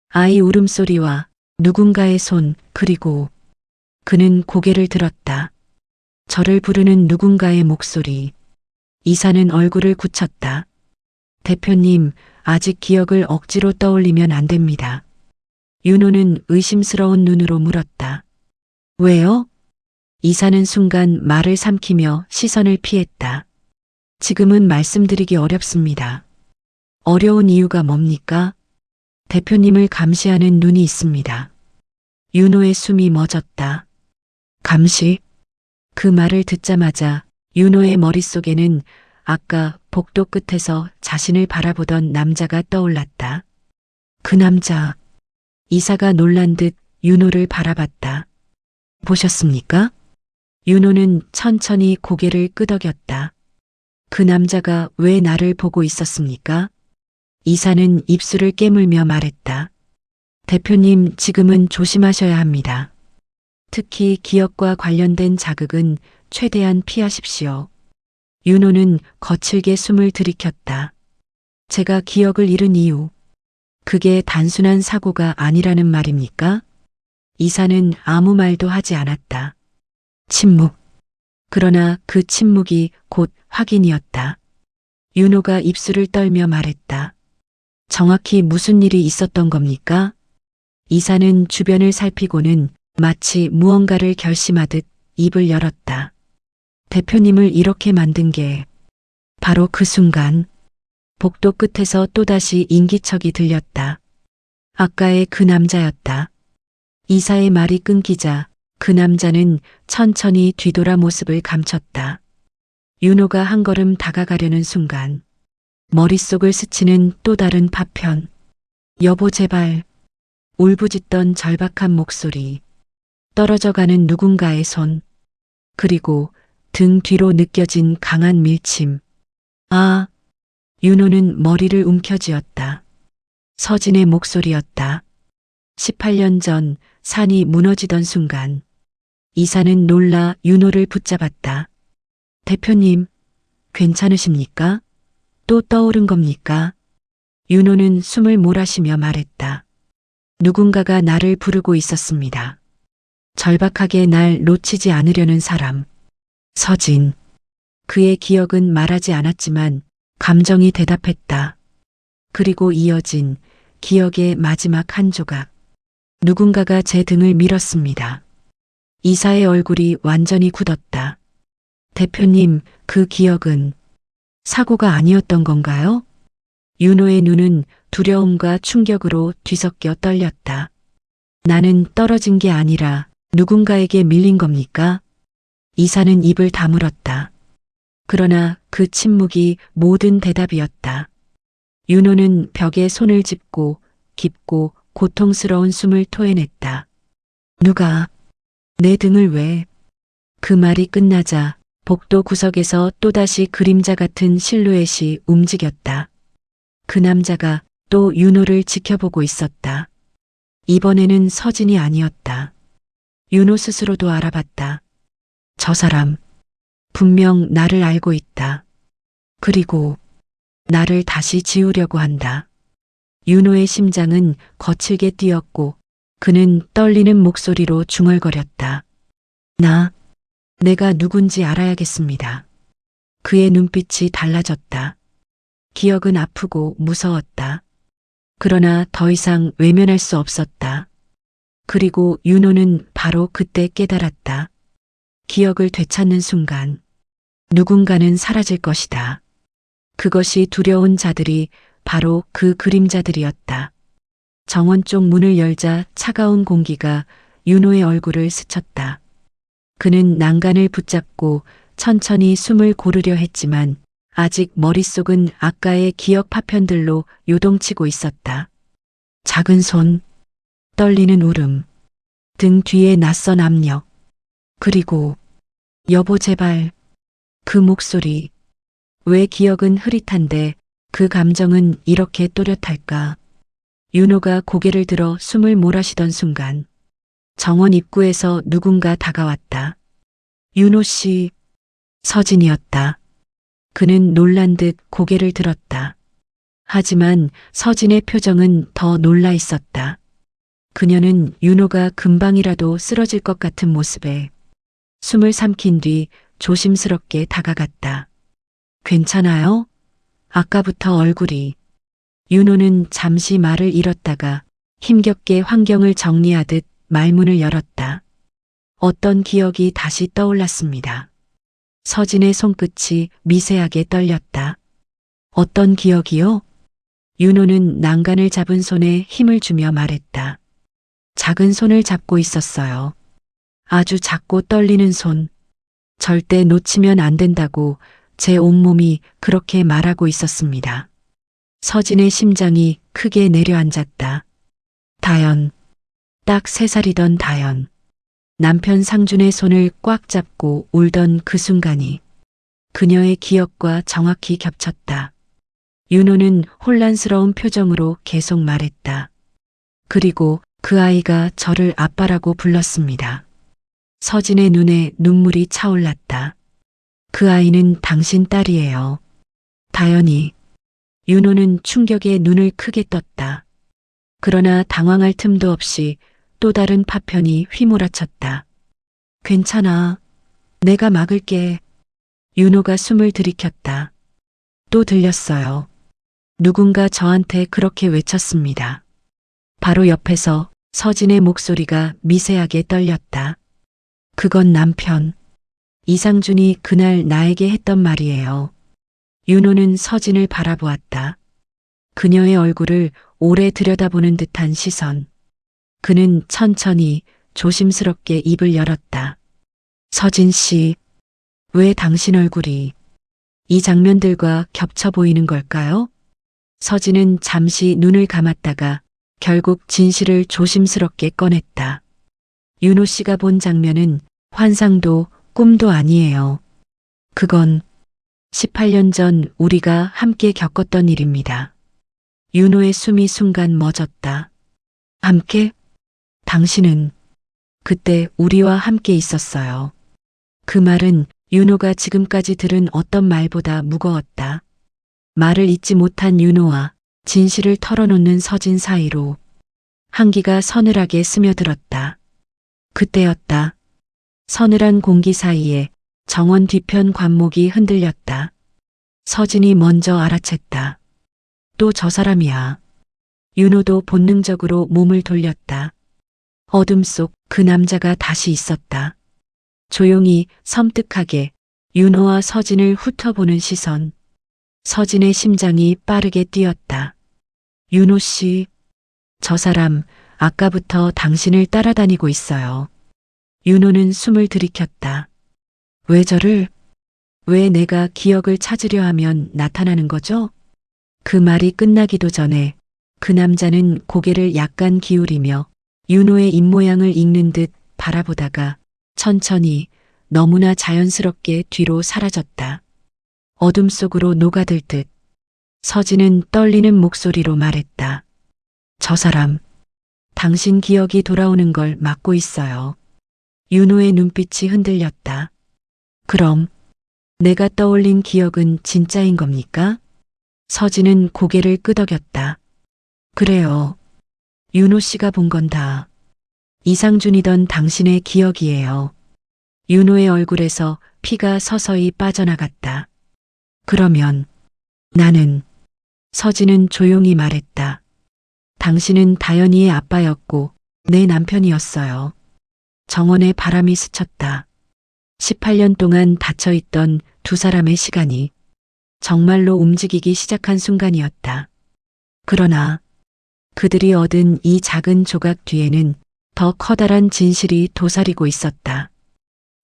아이 울음소리와 누군가의 손, 그리고 그는 고개를 들었다. 저를 부르는 누군가의 목소리. 이사는 얼굴을 굳혔다. 대표님, 아직 기억을 억지로 떠올리면 안 됩니다. 윤호는 의심스러운 눈으로 물었다. 왜요? 이사는 순간 말을 삼키며 시선을 피했다. 지금은 말씀드리기 어렵습니다. 어려운 이유가 뭡니까? 대표님을 감시하는 눈이 있습니다. 윤호의 숨이 멎었다. 감시? 그 말을 듣자마자 윤호의 머릿속에는 아까 복도 끝에서 자신을 바라보던 남자가 떠올랐다. 그 남자. 이사가 놀란 듯 윤호를 바라봤다. 보셨습니까? 윤호는 천천히 고개를 끄덕였다. 그 남자가 왜 나를 보고 있었습니까? 이사는 입술을 깨물며 말했다. 대표님, 지금은 조심하셔야 합니다. 특히 기억과 관련된 자극은 최대한 피하십시오. 윤호는 거칠게 숨을 들이켰다. 제가 기억을 잃은 이유, 그게 단순한 사고가 아니라는 말입니까? 이사는 아무 말도 하지 않았다. 침묵. 그러나 그 침묵이 곧 확인이었다. 윤호가 입술을 떨며 말했다. 정확히 무슨 일이 있었던 겁니까? 이사는 주변을 살피고는 마치 무언가를 결심하듯 입을 열었다. 대표님을 이렇게 만든 게 바로 그 순간 복도 끝에서 또다시 인기척이 들렸다. 아까의 그 남자였다. 이사의 말이 끊기자 그 남자는 천천히 뒤돌아 모습을 감췄다. 윤호가 한 걸음 다가가려는 순간 머릿속을 스치는 또 다른 파편. 여보, 제발 울부짖던 절박한 목소리, 떨어져가는 누군가의 손, 그리고 등 뒤로 느껴진 강한 밀침. 아, 윤호는 머리를 움켜쥐었다. 서진의 목소리였다. 18년 전 산이 무너지던 순간 이사는 놀라 윤호를 붙잡았다. 대표님, 괜찮으십니까? 또 떠오른 겁니까? 윤호는 숨을 몰아쉬며 말했다. 누군가가 나를 부르고 있었습니다. 절박하게 날 놓치지 않으려는 사람. 서진. 그의 기억은 말하지 않았지만 감정이 대답했다. 그리고 이어진 기억의 마지막 한 조각. 누군가가 제 등을 밀었습니다. 이사의 얼굴이 완전히 굳었다. 대표님, 그 기억은 사고가 아니었던 건가요? 윤호의 눈은 두려움과 충격으로 뒤섞여 떨렸다. 나는 떨어진 게 아니라 누군가에게 밀린 겁니까? 이사는 입을 다물었다. 그러나 그 침묵이 모든 대답이었다. 윤호는 벽에 손을 짚고 깊고 고통스러운 숨을 토해냈다. 누가 내 등을 왜? 그 말이 끝나자 복도 구석에서 또다시 그림자 같은 실루엣이 움직였다. 그 남자가 또 윤호를 지켜보고 있었다. 이번에는 서진이 아니었다. 윤호 스스로도 알아봤다. 저 사람, 분명 나를 알고 있다. 그리고 나를 다시 지우려고 한다. 윤호의 심장은 거칠게 뛰었고 그는 떨리는 목소리로 중얼거렸다. 내가 누군지 알아야겠습니다. 그의 눈빛이 달라졌다. 기억은 아프고 무서웠다. 그러나 더 이상 외면할 수 없었다. 그리고 윤호는 바로 그때 깨달았다. 기억을 되찾는 순간 누군가는 사라질 것이다. 그것이 두려운 자들이 바로 그 그림자들이었다. 정원 쪽 문을 열자 차가운 공기가 윤호의 얼굴을 스쳤다. 그는 난간을 붙잡고 천천히 숨을 고르려 했지만 아직 머릿속은 아까의 기억 파편들로 요동치고 있었다. 작은 손, 떨리는 울음, 등 뒤에 낯선 압력, 그리고 여보 제발, 그 목소리. 왜 기억은 흐릿한데 그 감정은 이렇게 또렷할까? 윤호가 고개를 들어 숨을 몰아쉬던 순간 정원 입구에서 누군가 다가왔다. 윤호 씨, 서진이었다. 그는 놀란 듯 고개를 들었다. 하지만 서진의 표정은 더 놀라 있었다. 그녀는 윤호가 금방이라도 쓰러질 것 같은 모습에 숨을 삼킨 뒤 조심스럽게 다가갔다. 괜찮아요? 아까부터 얼굴이. 윤호는 잠시 말을 잃었다가 힘겹게 환경을 정리하듯 말문을 열었다. 어떤 기억이 다시 떠올랐습니다. 서진의 손끝이 미세하게 떨렸다. 어떤 기억이요? 윤호는 난간을 잡은 손에 힘을 주며 말했다. 작은 손을 잡고 있었어요. 아주 작고 떨리는 손. 절대 놓치면 안 된다고 제 온몸이 그렇게 말하고 있었습니다. 서진의 심장이 크게 내려앉았다. 다연. 딱 3살이던 다연. 남편 상준의 손을 꽉 잡고 울던 그 순간이 그녀의 기억과 정확히 겹쳤다. 윤호는 혼란스러운 표정으로 계속 말했다. 그리고 그 아이가 저를 아빠라고 불렀습니다. 서진의 눈에 눈물이 차올랐다. 그 아이는 당신 딸이에요. 다연이. 윤호는 충격에 눈을 크게 떴다. 그러나 당황할 틈도 없이 또 다른 파편이 휘몰아쳤다. 괜찮아. 내가 막을게. 윤호가 숨을 들이켰다. 또 들렸어요. 누군가 저한테 그렇게 외쳤습니다. 바로 옆에서 서진의 목소리가 미세하게 떨렸다. 그건 남편. 이상준이 그날 나에게 했던 말이에요. 윤호는 서진을 바라보았다. 그녀의 얼굴을 오래 들여다보는 듯한 시선. 그는 천천히 조심스럽게 입을 열었다. 서진 씨, 왜 당신 얼굴이 이 장면들과 겹쳐 보이는 걸까요? 서진은 잠시 눈을 감았다가 결국 진실을 조심스럽게 꺼냈다. 윤호 씨가 본 장면은 환상도 꿈도 아니에요. 그건 18년 전 우리가 함께 겪었던 일입니다. 윤호의 숨이 순간 멎었다. 함께? 당신은 그때 우리와 함께 있었어요. 그 말은 윤호가 지금까지 들은 어떤 말보다 무거웠다. 말을 잇지 못한 윤호와 진실을 털어놓는 서진 사이로 한기가 서늘하게 스며들었다. 그때였다. 서늘한 공기 사이에 정원 뒤편 관목이 흔들렸다. 서진이 먼저 알아챘다. 또 저 사람이야. 윤호도 본능적으로 몸을 돌렸다. 어둠 속 그 남자가 다시 있었다. 조용히 섬뜩하게 윤호와 서진을 훑어보는 시선. 서진의 심장이 빠르게 뛰었다. 윤호 씨, 저 사람 아까부터 당신을 따라다니고 있어요. 윤호는 숨을 들이켰다. 왜 저를? 왜 내가 기억을 찾으려 하면 나타나는 거죠? 그 말이 끝나기도 전에 그 남자는 고개를 약간 기울이며 윤호의 입모양을 읽는 듯 바라보다가 천천히 너무나 자연스럽게 뒤로 사라졌다. 어둠 속으로 녹아들 듯 서진은 떨리는 목소리로 말했다. 저 사람, 당신 기억이 돌아오는 걸 막고 있어요. 윤호의 눈빛이 흔들렸다. 그럼 내가 떠올린 기억은 진짜인 겁니까? 서진은 고개를 끄덕였다. 그래요. 윤호 씨가 본 건 다 이상준이던 당신의 기억이에요. 윤호의 얼굴에서 피가 서서히 빠져나갔다. 그러면 나는, 서진은 조용히 말했다. 당신은 다현이의 아빠였고 내 남편이었어요. 정원에 바람이 스쳤다. 18년 동안 닫혀있던 두 사람의 시간이 정말로 움직이기 시작한 순간이었다. 그러나 그들이 얻은 이 작은 조각 뒤에는 더 커다란 진실이 도사리고 있었다.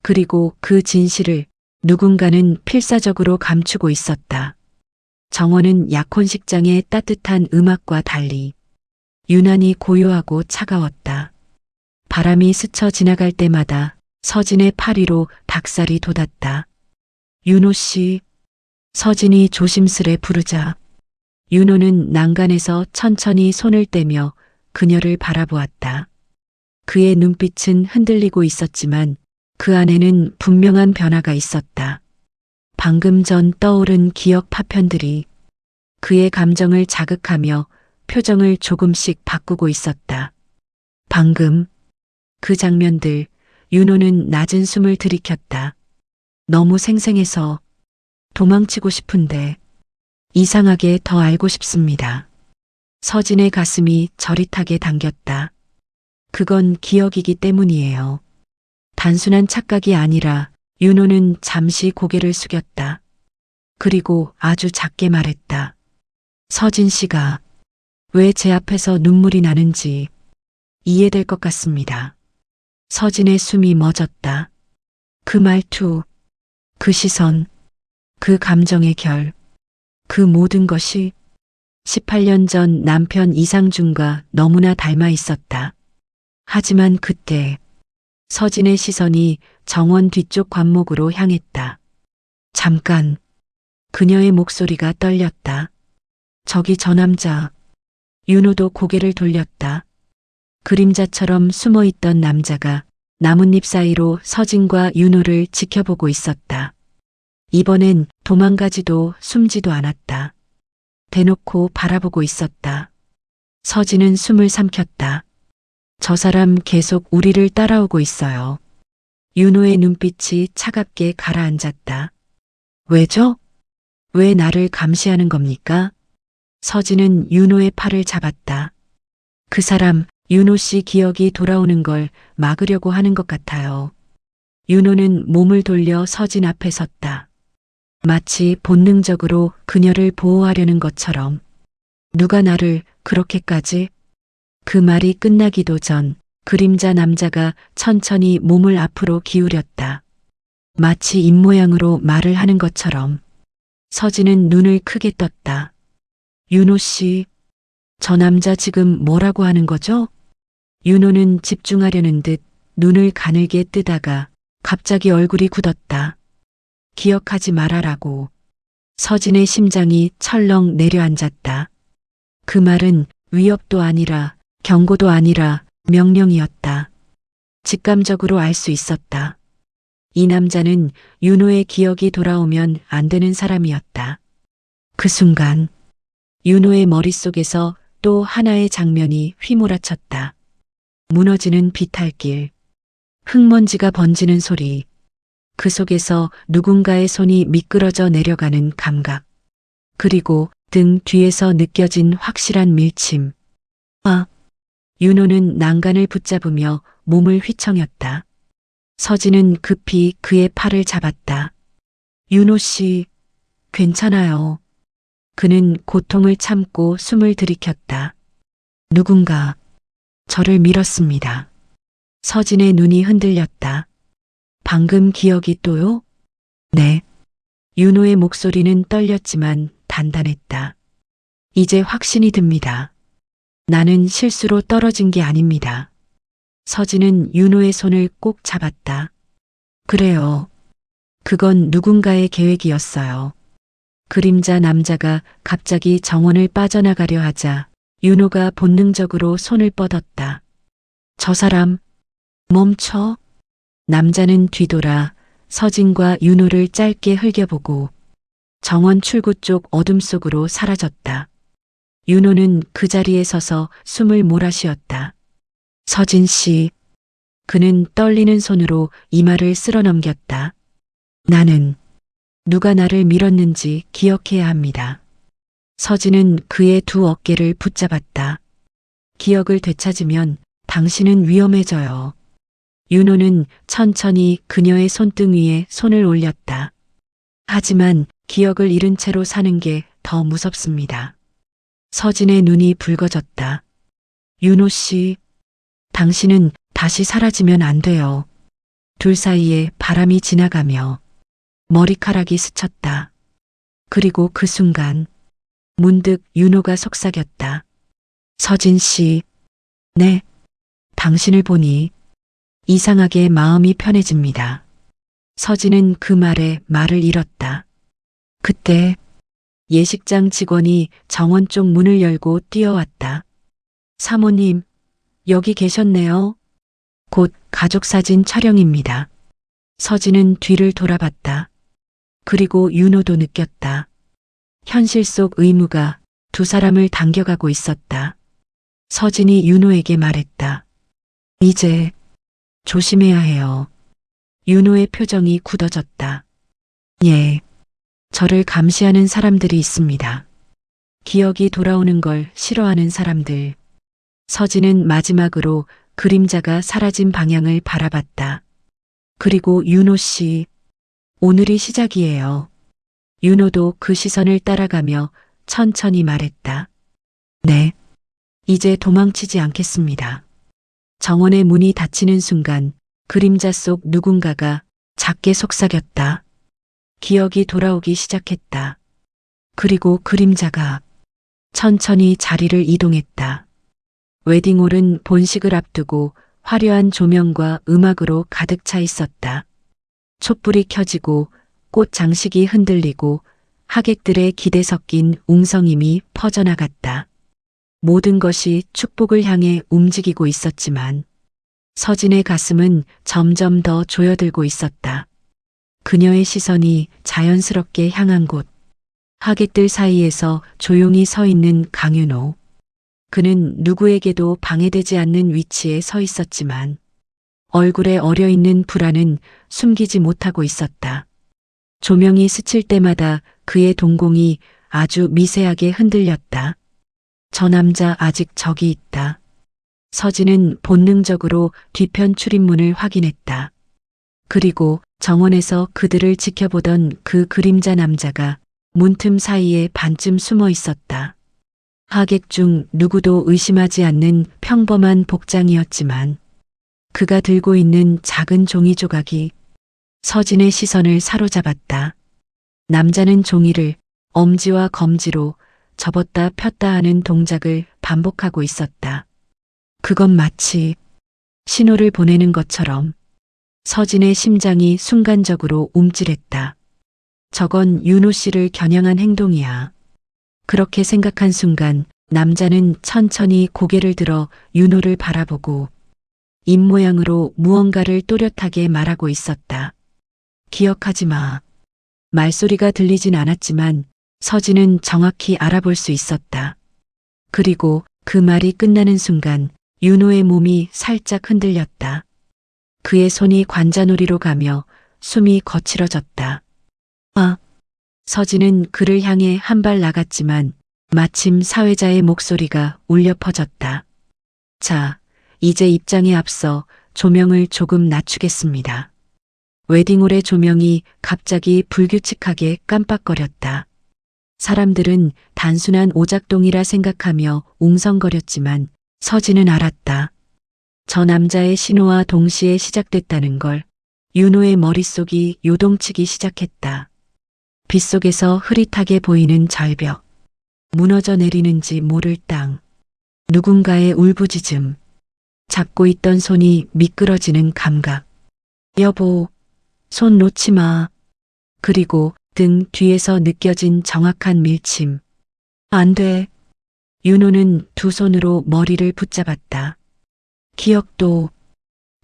그리고 그 진실을 누군가는 필사적으로 감추고 있었다. 정원은 약혼식장의 따뜻한 음악과 달리 유난히 고요하고 차가웠다. 바람이 스쳐 지나갈 때마다 서진의 팔 위로 닭살이 돋았다. 윤호 씨, 서진이 조심스레 부르자 윤호는 난간에서 천천히 손을 떼며 그녀를 바라보았다. 그의 눈빛은 흔들리고 있었지만 그 안에는 분명한 변화가 있었다. 방금 전 떠오른 기억 파편들이 그의 감정을 자극하며 표정을 조금씩 바꾸고 있었다. 방금 그 장면들, 윤호는 낮은 숨을 들이켰다. 너무 생생해서 도망치고 싶은데 이상하게 더 알고 싶습니다. 서진의 가슴이 저릿하게 당겼다. 그건 기억이기 때문이에요. 단순한 착각이 아니라 윤호는 잠시 고개를 숙였다. 그리고 아주 작게 말했다. 서진 씨가 왜 제 앞에서 눈물이 나는지 이해될 것 같습니다. 서진의 숨이 멎었다. 그 말투, 그 시선, 그 감정의 결, 그 모든 것이 18년 전 남편 이상준과 너무나 닮아 있었다. 하지만 그때 서진의 시선이 정원 뒤쪽 관목으로 향했다. 잠깐, 그녀의 목소리가 떨렸다. 저기 저 남자. 윤호도 고개를 돌렸다. 그림자처럼 숨어있던 남자가 나뭇잎 사이로 서진과 윤호를 지켜보고 있었다. 이번엔 도망가지도 숨지도 않았다. 대놓고 바라보고 있었다. 서진은 숨을 삼켰다. 저 사람 계속 우리를 따라오고 있어요. 윤호의 눈빛이 차갑게 가라앉았다. 왜죠? 왜 나를 감시하는 겁니까? 서진은 윤호의 팔을 잡았다. 그 사람, 윤호 씨 기억이 돌아오는 걸 막으려고 하는 것 같아요. 윤호는 몸을 돌려 서진 앞에 섰다. 마치 본능적으로 그녀를 보호하려는 것처럼. 누가 나를 그렇게까지? 그 말이 끝나기도 전 그림자 남자가 천천히 몸을 앞으로 기울였다. 마치 입모양으로 말을 하는 것처럼. 서진은 눈을 크게 떴다. 윤호 씨, 저 남자 지금 뭐라고 하는 거죠? 윤호는 집중하려는 듯 눈을 가늘게 뜨다가 갑자기 얼굴이 굳었다. 기억하지 말아라고. 서진의 심장이 철렁 내려앉았다. 그 말은 위협도 아니라 경고도 아니라 명령이었다. 직감적으로 알 수 있었다. 이 남자는 윤호의 기억이 돌아오면 안 되는 사람이었다. 그 순간 윤호의 머릿속에서 또 하나의 장면이 휘몰아쳤다. 무너지는 비탈길, 흙먼지가 번지는 소리, 그 속에서 누군가의 손이 미끄러져 내려가는 감각, 그리고 등 뒤에서 느껴진 확실한 밀침. 아! 윤호는 난간을 붙잡으며 몸을 휘청였다. 서진은 급히 그의 팔을 잡았다. 윤호 씨, 괜찮아요. 그는 고통을 참고 숨을 들이켰다. 누군가 저를 밀었습니다. 서진의 눈이 흔들렸다. 방금 기억이 또요? 네. 윤호의 목소리는 떨렸지만 단단했다. 이제 확신이 듭니다. 나는 실수로 떨어진 게 아닙니다. 서진은 윤호의 손을 꼭 잡았다. 그래요. 그건 누군가의 계획이었어요. 그림자 남자가 갑자기 정원을 빠져나가려 하자 윤호가 본능적으로 손을 뻗었다. 저 사람, 멈춰. 남자는 뒤돌아 서진과 윤호를 짧게 흘겨보고 정원 출구 쪽 어둠 속으로 사라졌다. 윤호는 그 자리에 서서 숨을 몰아쉬었다. 서진 씨. 그는 떨리는 손으로 이마를 쓸어 넘겼다. 나는 누가 나를 밀었는지 기억해야 합니다. 서진은 그의 두 어깨를 붙잡았다. 기억을 되찾으면 당신은 위험해져요. 윤호는 천천히 그녀의 손등 위에 손을 올렸다. 하지만 기억을 잃은 채로 사는 게 더 무섭습니다. 서진의 눈이 붉어졌다. 윤호 씨, 당신은 다시 사라지면 안 돼요. 둘 사이에 바람이 지나가며 머리카락이 스쳤다. 그리고 그 순간 문득 윤호가 속삭였다. 서진 씨, 네, 당신을 보니 이상하게 마음이 편해집니다. 서진은 그 말에 말을 잃었다. 그때 예식장 직원이 정원 쪽 문을 열고 뛰어왔다. 사모님, 여기 계셨네요. 곧 가족사진 촬영입니다. 서진은 뒤를 돌아봤다. 그리고 윤호도 느꼈다. 현실 속 의무가 두 사람을 당겨가고 있었다. 서진이 윤호에게 말했다. 이제 조심해야 해요. 윤호의 표정이 굳어졌다. 예, 저를 감시하는 사람들이 있습니다. 기억이 돌아오는 걸 싫어하는 사람들. 서진은 마지막으로 그림자가 사라진 방향을 바라봤다. 그리고 윤호 씨, 오늘이 시작이에요. 윤호도 그 시선을 따라가며 천천히 말했다. 네, 이제 도망치지 않겠습니다. 정원의 문이 닫히는 순간 그림자 속 누군가가 작게 속삭였다. 기억이 돌아오기 시작했다. 그리고 그림자가 천천히 자리를 이동했다. 웨딩홀은 본식을 앞두고 화려한 조명과 음악으로 가득 차 있었다. 촛불이 켜지고 꽃 장식이 흔들리고 하객들의 기대 섞인 웅성임이 퍼져나갔다. 모든 것이 축복을 향해 움직이고 있었지만 서진의 가슴은 점점 더 조여들고 있었다. 그녀의 시선이 자연스럽게 향한 곳, 하객들 사이에서 조용히 서 있는 강윤호. 그는 누구에게도 방해되지 않는 위치에 서 있었지만 얼굴에 어려있는 불안은 숨기지 못하고 있었다. 조명이 스칠 때마다 그의 동공이 아주 미세하게 흔들렸다. 저 남자 아직 저기 있다. 서진은 본능적으로 뒤편 출입문을 확인했다. 그리고 정원에서 그들을 지켜보던 그 그림자 남자가 문틈 사이에 반쯤 숨어 있었다. 하객 중 누구도 의심하지 않는 평범한 복장이었지만 그가 들고 있는 작은 종이 조각이 서진의 시선을 사로잡았다. 남자는 종이를 엄지와 검지로 접었다 폈다 하는 동작을 반복하고 있었다. 그건 마치 신호를 보내는 것처럼 서진의 심장이 순간적으로 움찔했다. 저건 윤호 씨를 겨냥한 행동이야. 그렇게 생각한 순간 남자는 천천히 고개를 들어 윤호를 바라보고 입모양으로 무언가를 또렷하게 말하고 있었다. 기억하지 마. 말소리가 들리진 않았지만 서진은 정확히 알아볼 수 있었다. 그리고 그 말이 끝나는 순간 윤호의 몸이 살짝 흔들렸다. 그의 손이 관자놀이로 가며 숨이 거칠어졌다. 아! 서진은 그를 향해 한 발 나갔지만 마침 사회자의 목소리가 울려 퍼졌다. 자, 이제 입장에 앞서 조명을 조금 낮추겠습니다. 웨딩홀의 조명이 갑자기 불규칙하게 깜빡거렸다. 사람들은 단순한 오작동이라 생각하며 웅성거렸지만 서진은 알았다. 저 남자의 신호와 동시에 시작됐다는 걸. 윤호의 머릿속이 요동치기 시작했다. 빗속에서 흐릿하게 보이는 절벽. 무너져 내리는지 모를 땅. 누군가의 울부짖음. 잡고 있던 손이 미끄러지는 감각. 여보, 손 놓지 마. 그리고 등 뒤에서 느껴진 정확한 밀침. 안 돼. 윤호는 두 손으로 머리를 붙잡았다. 기억도.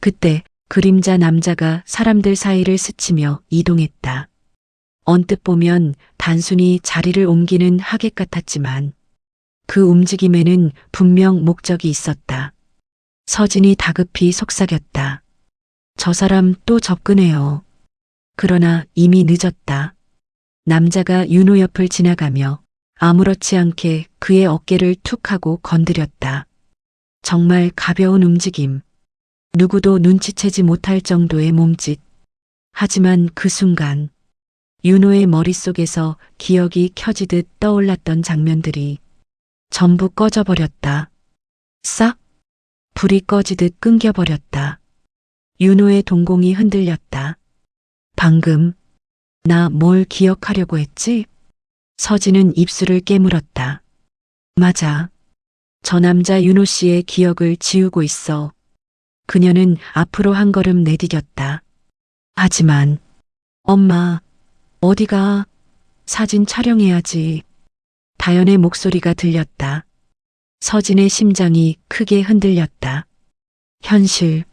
그때 그림자 남자가 사람들 사이를 스치며 이동했다. 언뜻 보면 단순히 자리를 옮기는 하객 같았지만 그 움직임에는 분명 목적이 있었다. 서진이 다급히 속삭였다. 저 사람 또 접근해요. 그러나 이미 늦었다. 남자가 윤호 옆을 지나가며 아무렇지 않게 그의 어깨를 툭 하고 건드렸다. 정말 가벼운 움직임. 누구도 눈치채지 못할 정도의 몸짓. 하지만 그 순간 윤호의 머릿속에서 기억이 켜지듯 떠올랐던 장면들이 전부 꺼져버렸다. 싹! 불이 꺼지듯 끊겨버렸다. 윤호의 동공이 흔들렸다. 방금 나 뭘 기억하려고 했지? 서진은 입술을 깨물었다. 맞아. 저 남자 윤호 씨의 기억을 지우고 있어. 그녀는 앞으로 한 걸음 내디뎠다. 하지만 엄마, 어디가? 사진 촬영해야지. 다연의 목소리가 들렸다. 서진의 심장이 크게 흔들렸다. 현실,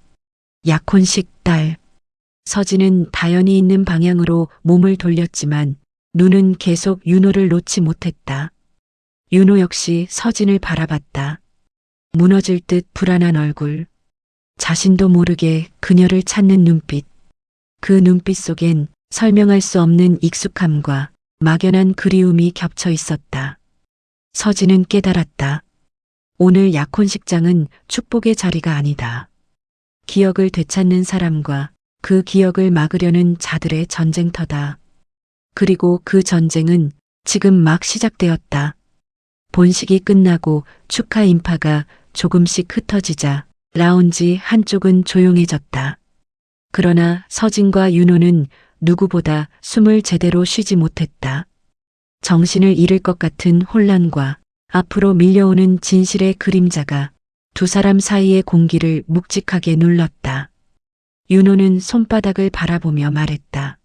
약혼식 딸. 서진은 다연이 있는 방향으로 몸을 돌렸지만 눈은 계속 윤호를 놓지 못했다. 윤호 역시 서진을 바라봤다. 무너질 듯 불안한 얼굴. 자신도 모르게 그녀를 찾는 눈빛. 그 눈빛 속엔 설명할 수 없는 익숙함과 막연한 그리움이 겹쳐 있었다. 서진은 깨달았다. 오늘 약혼식장은 축복의 자리가 아니다. 기억을 되찾는 사람과 그 기억을 막으려는 자들의 전쟁터다. 그리고 그 전쟁은 지금 막 시작되었다. 본식이 끝나고 축하 인파가 조금씩 흩어지자 라운지 한쪽은 조용해졌다. 그러나 서진과 윤호는 누구보다 숨을 제대로 쉬지 못했다. 정신을 잃을 것 같은 혼란과 앞으로 밀려오는 진실의 그림자가 두 사람 사이의 공기를 묵직하게 눌렀다. 윤호는 손바닥을 바라보며 말했다.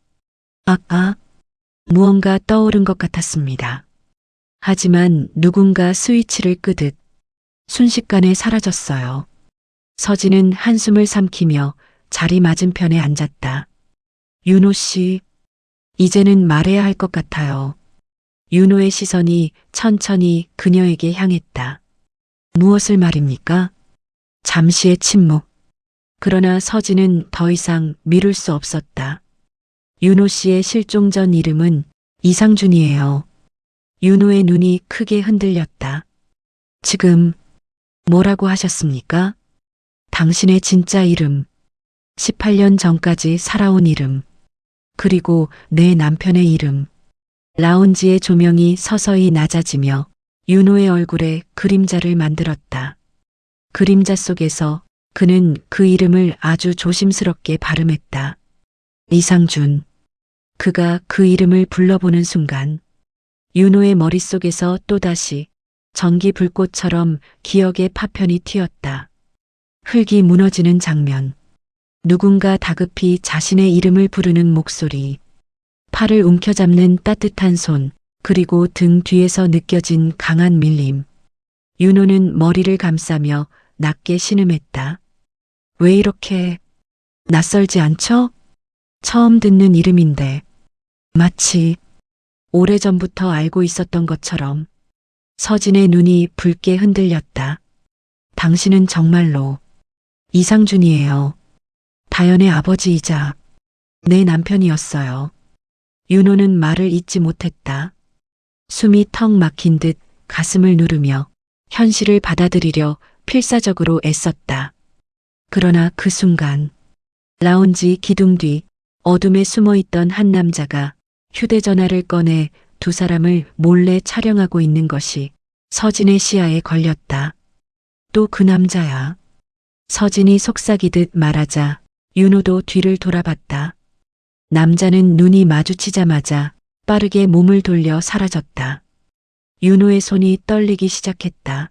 무언가 떠오른 것 같았습니다. 하지만 누군가 스위치를 끄듯 순식간에 사라졌어요. 서진은 한숨을 삼키며 자리 맞은편에 앉았다. 윤호 씨, 이제는 말해야 할 것 같아요. 윤호의 시선이 천천히 그녀에게 향했다. 무엇을 말입니까? 잠시의 침묵. 그러나 서진은 더 이상 미룰 수 없었다. 윤호 씨의 실종 전 이름은 이상준이에요. 윤호의 눈이 크게 흔들렸다. 지금 뭐라고 하셨습니까? 당신의 진짜 이름. 18년 전까지 살아온 이름. 그리고 내 남편의 이름. 라운지의 조명이 서서히 낮아지며 윤호의 얼굴에 그림자를 만들었다. 그림자 속에서 그는 그 이름을 아주 조심스럽게 발음했다. 이상준. 그가 그 이름을 불러보는 순간 윤호의 머릿속에서 또다시 전기 불꽃처럼 기억의 파편이 튀었다. 흙이 무너지는 장면. 누군가 다급히 자신의 이름을 부르는 목소리. 팔을 움켜잡는 따뜻한 손, 그리고 등 뒤에서 느껴진 강한 밀림. 윤호는 머리를 감싸며 낮게 신음했다. 왜 이렇게 낯설지 않죠? 처음 듣는 이름인데 마치 오래전부터 알고 있었던 것처럼. 서진의 눈이 붉게 흔들렸다. 당신은 정말로 이상준이에요. 다연의 아버지이자 내 남편이었어요. 윤호는 말을 잇지 못했다. 숨이 턱 막힌 듯 가슴을 누르며 현실을 받아들이려 필사적으로 애썼다. 그러나 그 순간 라운지 기둥 뒤 어둠에 숨어있던 한 남자가 휴대전화를 꺼내 두 사람을 몰래 촬영하고 있는 것이 서진의 시야에 걸렸다. 또 그 남자야. 서진이 속삭이듯 말하자 윤호도 뒤를 돌아봤다. 남자는 눈이 마주치자마자 빠르게 몸을 돌려 사라졌다. 윤호의 손이 떨리기 시작했다.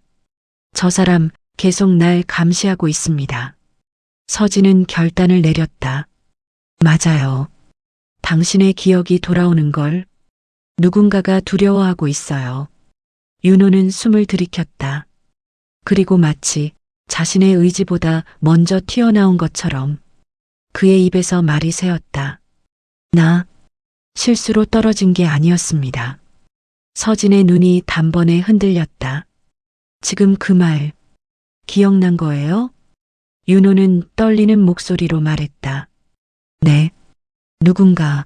저 사람 계속 날 감시하고 있습니다. 서진은 결단을 내렸다. 맞아요. 당신의 기억이 돌아오는 걸 누군가가 두려워하고 있어요. 윤호는 숨을 들이켰다. 그리고 마치 자신의 의지보다 먼저 튀어나온 것처럼 그의 입에서 말이 새었다. 나 실수로 떨어진 게 아니었습니다. 서진의 눈이 단번에 흔들렸다. 지금 그 말 기억난 거예요? 윤호는 떨리는 목소리로 말했다. 네. 누군가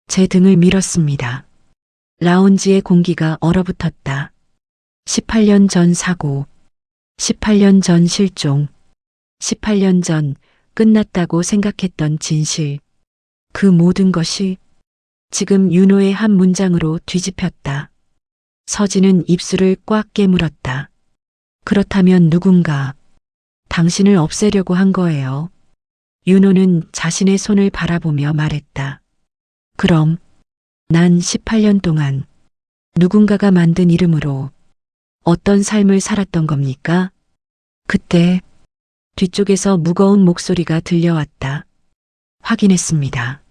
제 등을 밀었습니다. 라운지의 공기가 얼어붙었다. 18년 전 사고, 18년 전 실종, 18년 전 끝났다고 생각했던 진실. 그 모든 것이 지금 윤호의 한 문장으로 뒤집혔다. 서진은 입술을 꽉 깨물었다. 그렇다면 누군가 당신을 없애려고 한 거예요. 윤호는 자신의 손을 바라보며 말했다. 그럼 난 18년 동안 누군가가 만든 이름으로 어떤 삶을 살았던 겁니까? 그때 뒤쪽에서 무거운 목소리가 들려왔다. 확인했습니다.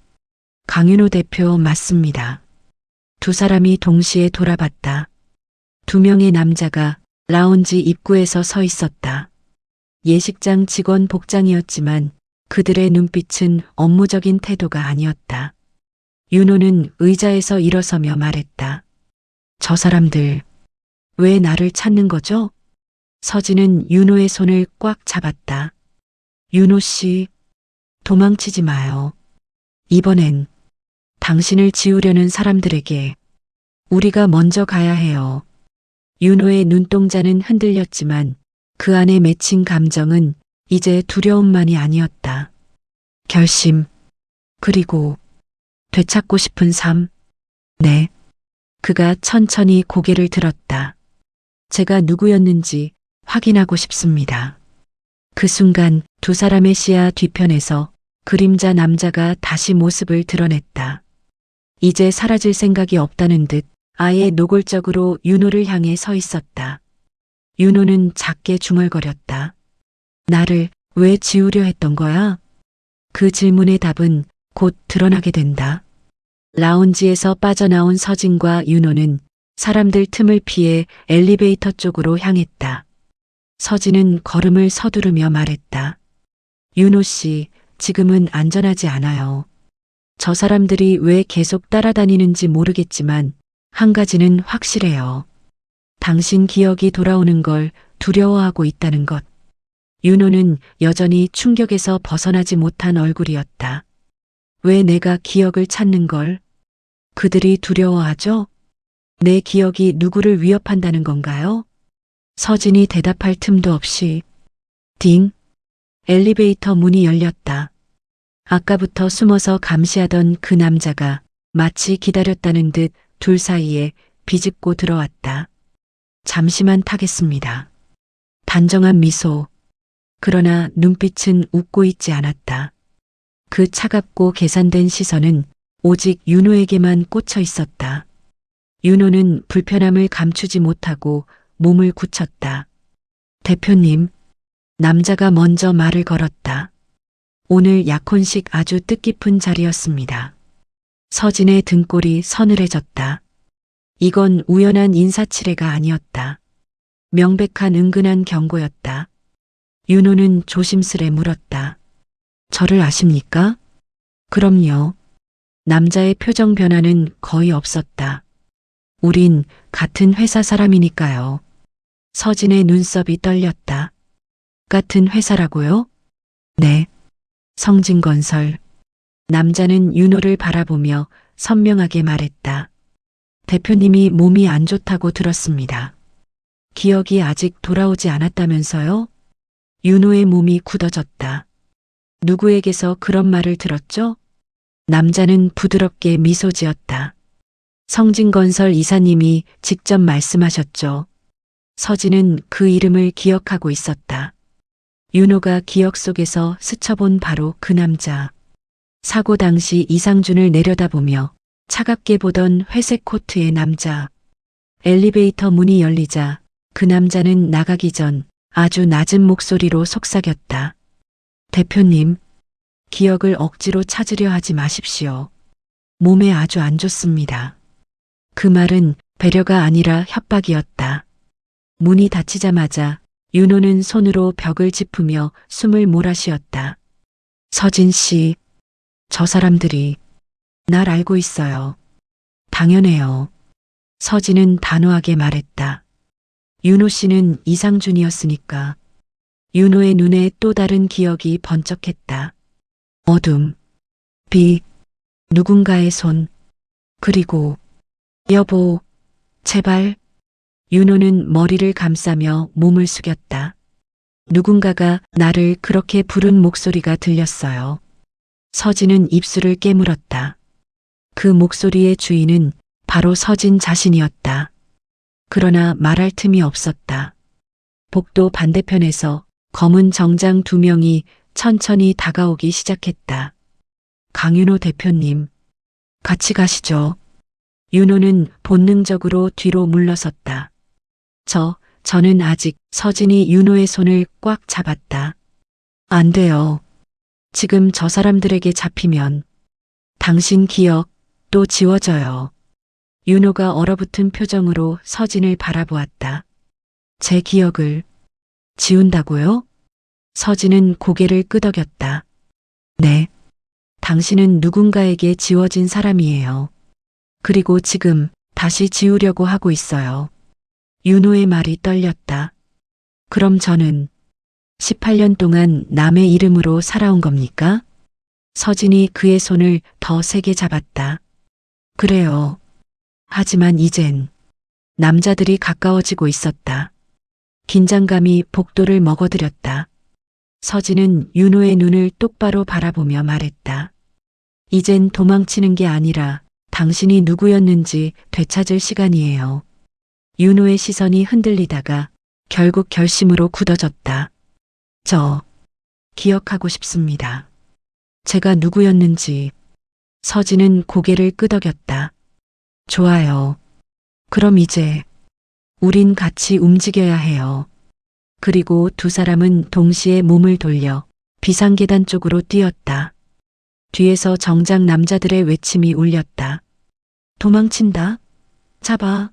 강윤호 대표 맞습니다. 두 사람이 동시에 돌아봤다. 두 명의 남자가 라운지 입구에서 서 있었다. 예식장 직원 복장이었지만 그들의 눈빛은 업무적인 태도가 아니었다. 윤호는 의자에서 일어서며 말했다. 저 사람들 왜 나를 찾는 거죠? 서진은 윤호의 손을 꽉 잡았다. 윤호 씨, 도망치지 마요. 이번엔 당신을 지우려는 사람들에게 우리가 먼저 가야 해요. 윤호의 눈동자는 흔들렸지만 그 안에 맺힌 감정은 이제 두려움만이 아니었다. 결심, 그리고 되찾고 싶은 삶. 네. 그가 천천히 고개를 들었다. 제가 누구였는지 확인하고 싶습니다. 그 순간 두 사람의 시야 뒤편에서 그림자 남자가 다시 모습을 드러냈다. 이제 사라질 생각이 없다는 듯 아예 노골적으로 윤호를 향해 서 있었다. 윤호는 작게 중얼거렸다. 나를 왜 지우려 했던 거야? 그 질문의 답은 곧 드러나게 된다. 라운지에서 빠져나온 서진과 윤호는 사람들 틈을 피해 엘리베이터 쪽으로 향했다. 서진은 걸음을 서두르며 말했다. 윤호 씨, 지금은 안전하지 않아요. 저 사람들이 왜 계속 따라다니는지 모르겠지만 한 가지는 확실해요. 당신 기억이 돌아오는 걸 두려워하고 있다는 것. 윤호는 여전히 충격에서 벗어나지 못한 얼굴이었다. 왜 내가 기억을 찾는 걸? 그들이 두려워하죠? 내 기억이 누구를 위협한다는 건가요? 서진이 대답할 틈도 없이 딩! 엘리베이터 문이 열렸다. 아까부터 숨어서 감시하던 그 남자가 마치 기다렸다는 듯 둘 사이에 비집고 들어왔다. 잠시만 타겠습니다. 단정한 미소. 그러나 눈빛은 웃고 있지 않았다. 그 차갑고 계산된 시선은 오직 윤호에게만 꽂혀 있었다. 윤호는 불편함을 감추지 못하고 몸을 굳혔다. 대표님, 남자가 먼저 말을 걸었다. 오늘 약혼식 아주 뜻깊은 자리였습니다. 서진의 등골이 서늘해졌다. 이건 우연한 인사치레가 아니었다. 명백한 은근한 경고였다. 윤호는 조심스레 물었다. 저를 아십니까? 그럼요. 남자의 표정 변화는 거의 없었다. 우린 같은 회사 사람이니까요. 서진의 눈썹이 떨렸다. 같은 회사라고요? 네. 성진건설. 남자는 윤호를 바라보며 선명하게 말했다. 대표님이 몸이 안 좋다고 들었습니다. 기억이 아직 돌아오지 않았다면서요? 윤호의 몸이 굳어졌다. 누구에게서 그런 말을 들었죠? 남자는 부드럽게 미소 지었다. 성진건설 이사님이 직접 말씀하셨죠. 서진은 그 이름을 기억하고 있었다. 윤호가 기억 속에서 스쳐본 바로 그 남자. 사고 당시 이상준을 내려다보며 차갑게 보던 회색 코트의 남자. 엘리베이터 문이 열리자 그 남자는 나가기 전 아주 낮은 목소리로 속삭였다. 대표님, 기억을 억지로 찾으려 하지 마십시오. 몸에 아주 안 좋습니다. 그 말은 배려가 아니라 협박이었다. 문이 닫히자마자 윤호는 손으로 벽을 짚으며 숨을 몰아쉬었다. 서진 씨, 저 사람들이 날 알고 있어요. 당연해요. 서진은 단호하게 말했다. 윤호 씨는 이상준이었으니까. 윤호의 눈에 또 다른 기억이 번쩍했다. 어둠, 빛, 누군가의 손, 그리고 여보, 제발. 윤호는 머리를 감싸며 몸을 숙였다. 누군가가 나를 그렇게 부른 목소리가 들렸어요. 서진은 입술을 깨물었다. 그 목소리의 주인은 바로 서진 자신이었다. 그러나 말할 틈이 없었다. 복도 반대편에서 검은 정장 2명이 천천히 다가오기 시작했다. 강윤호 대표님, 같이 가시죠. 윤호는 본능적으로 뒤로 물러섰다. 저는 아직. 서진이 윤호의 손을 꽉 잡았다. 안 돼요. 지금 저 사람들에게 잡히면 당신 기억 또 지워져요. 윤호가 얼어붙은 표정으로 서진을 바라보았다. 제 기억을 지운다고요? 서진은 고개를 끄덕였다. 네. 당신은 누군가에게 지워진 사람이에요. 그리고 지금 다시 지우려고 하고 있어요. 윤호의 말이 떨렸다. 그럼 저는 18년 동안 남의 이름으로 살아온 겁니까? 서진이 그의 손을 더 세게 잡았다. 그래요. 하지만 이젠 남자들이 가까워지고 있었다. 긴장감이 복도를 먹어들였다. 서진은 윤호의 눈을 똑바로 바라보며 말했다. 이젠 도망치는 게 아니라 당신이 누구였는지 되찾을 시간이에요. 윤호의 시선이 흔들리다가 결국 결심으로 굳어졌다. 저 기억하고 싶습니다. 제가 누구였는지. 서진은 고개를 끄덕였다. 좋아요. 그럼 이제 우린 같이 움직여야 해요. 그리고 두 사람은 동시에 몸을 돌려 비상계단 쪽으로 뛰었다. 뒤에서 정장 남자들의 외침이 울렸다. 도망친다. 잡아.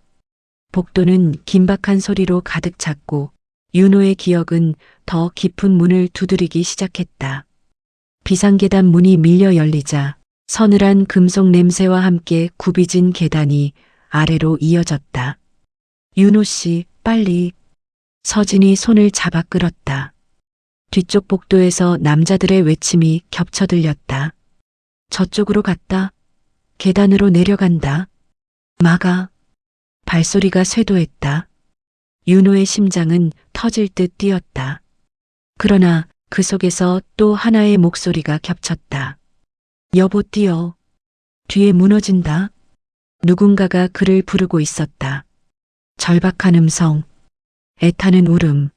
복도는 긴박한 소리로 가득 찼고 윤호의 기억은 더 깊은 문을 두드리기 시작했다. 비상계단 문이 밀려 열리자 서늘한 금속 냄새와 함께 굽이진 계단이 아래로 이어졌다. 윤호 씨, 빨리. 서진이 손을 잡아 끌었다. 뒤쪽 복도에서 남자들의 외침이 겹쳐 들렸다. 저쪽으로 갔다. 계단으로 내려간다. 막아. 발소리가 쇄도했다. 윤호의 심장은 터질 듯 뛰었다. 그러나 그 속에서 또 하나의 목소리가 겹쳤다. 여보 뛰어. 뒤에 무너진다. 누군가가 그를 부르고 있었다. 절박한 음성, 애타는 울음.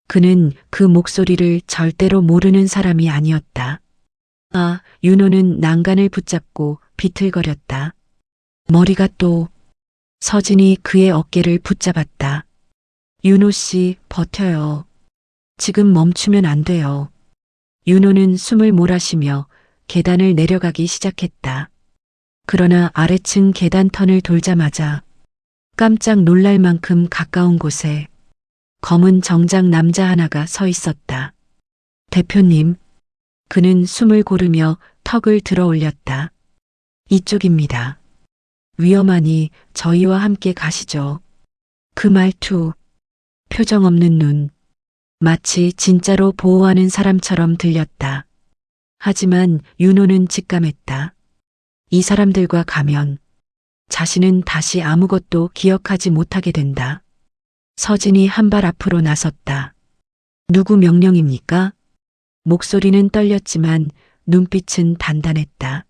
그는 그 목소리를 절대로 모르는 사람이 아니었다. 아, 윤호는 난간을 붙잡고 비틀거렸다. 머리가 또 서진이 그의 어깨를 붙잡았다. 윤호 씨, 버텨요. 지금 멈추면 안 돼요. 윤호는 숨을 몰아쉬며 계단을 내려가기 시작했다. 그러나 아래층 계단턴을 돌자마자 깜짝 놀랄 만큼 가까운 곳에 검은 정장 남자 하나가 서 있었다. 대표님. 그는 숨을 고르며 턱을 들어 올렸다. 이쪽입니다. 위험하니 저희와 함께 가시죠. 그 말투, 표정 없는 눈, 마치 진짜로 보호하는 사람처럼 들렸다. 하지만 윤호는 직감했다. 이 사람들과 가면 자신은 다시 아무것도 기억하지 못하게 된다. 서진이 한 발 앞으로 나섰다. 누구 명령입니까? 목소리는 떨렸지만 눈빛은 단단했다.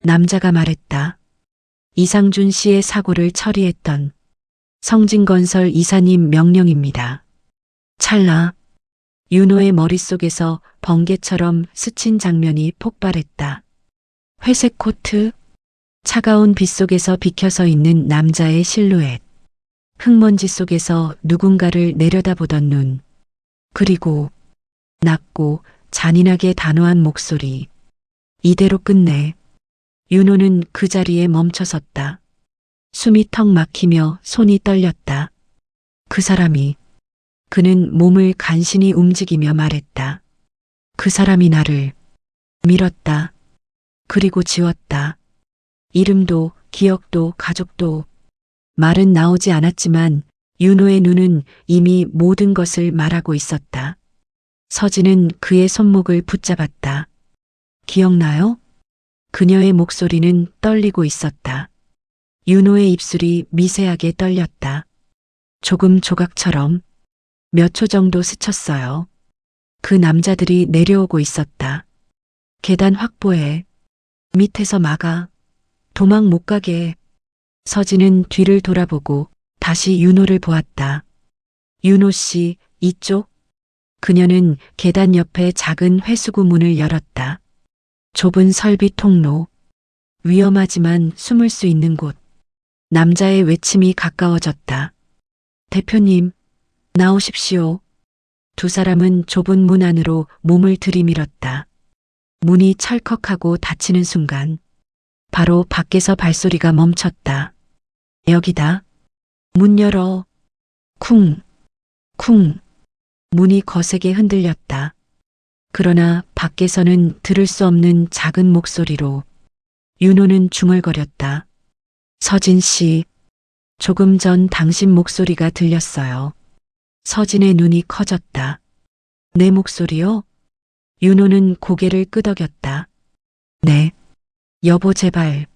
남자가 말했다. 이상준 씨의 사고를 처리했던 성진건설 이사님 명령입니다. 찰나 윤호의 머릿속에서 번개처럼 스친 장면이 폭발했다. 회색 코트, 차가운 빛 속에서 비켜서 있는 남자의 실루엣, 흙먼지 속에서 누군가를 내려다보던 눈, 그리고 낮고 잔인하게 단호한 목소리. 이대로 끝내. 윤호는 그 자리에 멈춰섰다. 숨이 턱 막히며 손이 떨렸다. 그 사람이, 그는 몸을 간신히 움직이며 말했다. 그 사람이 나를 밀었다. 그리고 지웠다. 이름도 기억도 가족도. 말은 나오지 않았지만 윤호의 눈은 이미 모든 것을 말하고 있었다. 서진은 그의 손목을 붙잡았다. 기억나요? 그녀의 목소리는 떨리고 있었다. 윤호의 입술이 미세하게 떨렸다. 조금 조각처럼 몇 초 정도 스쳤어요. 그 남자들이 내려오고 있었다. 계단 확보해. 밑에서 막아. 도망 못 가게. 서진은 뒤를 돌아보고 다시 윤호를 보았다. 윤호 씨, 이쪽? 그녀는 계단 옆에 작은 회수구 문을 열었다. 좁은 설비 통로. 위험하지만 숨을 수 있는 곳. 남자의 외침이 가까워졌다. 대표님, 나오십시오. 두 사람은 좁은 문 안으로 몸을 들이밀었다. 문이 철컥하고 닫히는 순간 바로 밖에서 발소리가 멈췄다. 여기다. 문 열어. 쿵, 쿵. 문이 거세게 흔들렸다. 그러나 밖에서는 들을 수 없는 작은 목소리로 윤호는 중얼거렸다. 서진 씨, 조금 전 당신 목소리가 들렸어요. 서진의 눈이 커졌다. 내 목소리요? 윤호는 고개를 끄덕였다. 네. 여보 제발.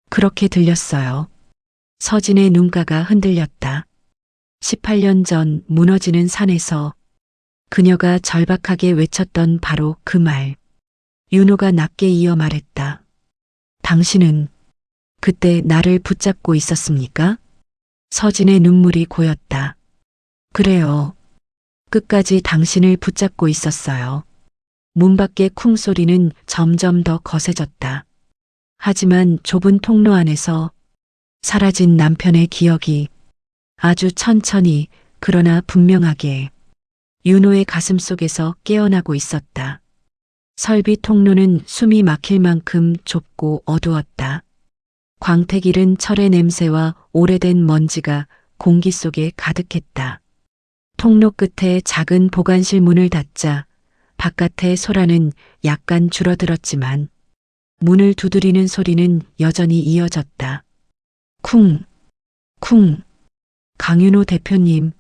그렇게 들렸어요. 서진의 눈가가 흔들렸다. 18년 전 무너지는 산에서 그녀가 절박하게 외쳤던 바로 그 말. 윤호가 낮게 이어 말했다. 당신은 그때 나를 붙잡고 있었습니까? 서진의 눈물이 고였다. 그래요. 끝까지 당신을 붙잡고 있었어요. 문 밖의 쿵 소리는 점점 더 거세졌다. 하지만 좁은 통로 안에서 사라진 남편의 기억이 아주 천천히 그러나 분명하게 윤호의 가슴 속에서 깨어나고 있었다. 설비 통로는 숨이 막힐 만큼 좁고 어두웠다. 광택 잃은 철의 냄새와 오래된 먼지가 공기 속에 가득했다. 통로 끝에 작은 보관실 문을 닫자 바깥의 소라는 약간 줄어들었지만 문을 두드리는 소리는 여전히 이어졌다. 쿵, 쿵. 강윤호 대표님,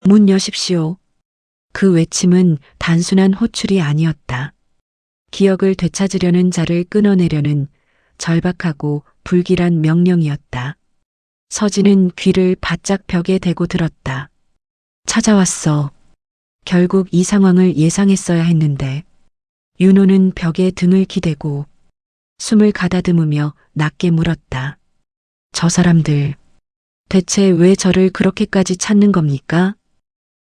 문 여십시오. 그 외침은 단순한 호출이 아니었다. 기억을 되찾으려는 자를 끊어내려는 절박하고 불길한 명령이었다. 서진은 귀를 바짝 벽에 대고 들었다. 찾아왔어. 결국 이 상황을 예상했어야 했는데. 윤호는 벽에 등을 기대고 숨을 가다듬으며 낮게 물었다. 저 사람들, 대체 왜 저를 그렇게까지 찾는 겁니까?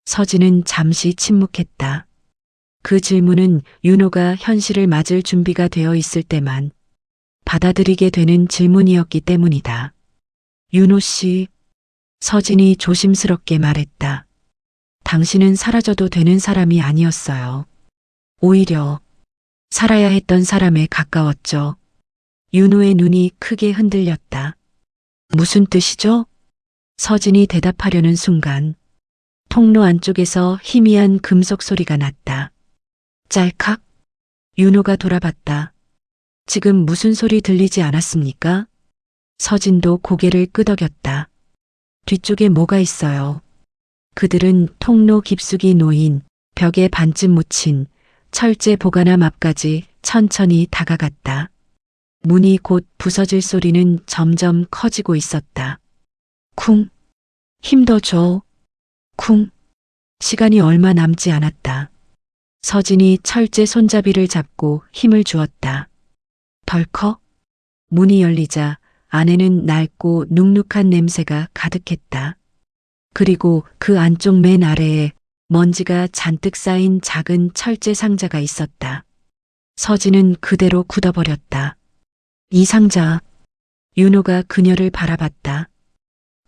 서진은 잠시 침묵했다. 그 질문은 윤호가 현실을 맞을 준비가 되어 있을 때만 받아들이게 되는 질문이었기 때문이다. 윤호 씨, 서진이 조심스럽게 말했다. 당신은 사라져도 되는 사람이 아니었어요. 오히려 살아야 했던 사람에 가까웠죠. 윤호의 눈이 크게 흔들렸다. 무슨 뜻이죠? 서진이 대답하려는 순간 통로 안쪽에서 희미한 금속 소리가 났다. 짤칵. 윤호가 돌아봤다. 지금 무슨 소리 들리지 않았습니까? 서진도 고개를 끄덕였다. 뒤쪽에 뭐가 있어요? 그들은 통로 깊숙이 놓인 벽에 반쯤 묻힌 철제 보관함 앞까지 천천히 다가갔다. 문이 곧 부서질 소리는 점점 커지고 있었다. 쿵. 힘 더 줘. 쿵. 시간이 얼마 남지 않았다. 서진이 철제 손잡이를 잡고 힘을 주었다. 덜컥. 문이 열리자 안에는 낡고 눅눅한 냄새가 가득했다. 그리고 그 안쪽 맨 아래에 먼지가 잔뜩 쌓인 작은 철제 상자가 있었다. 서진은 그대로 굳어버렸다. 이 상자. 윤호가 그녀를 바라봤다.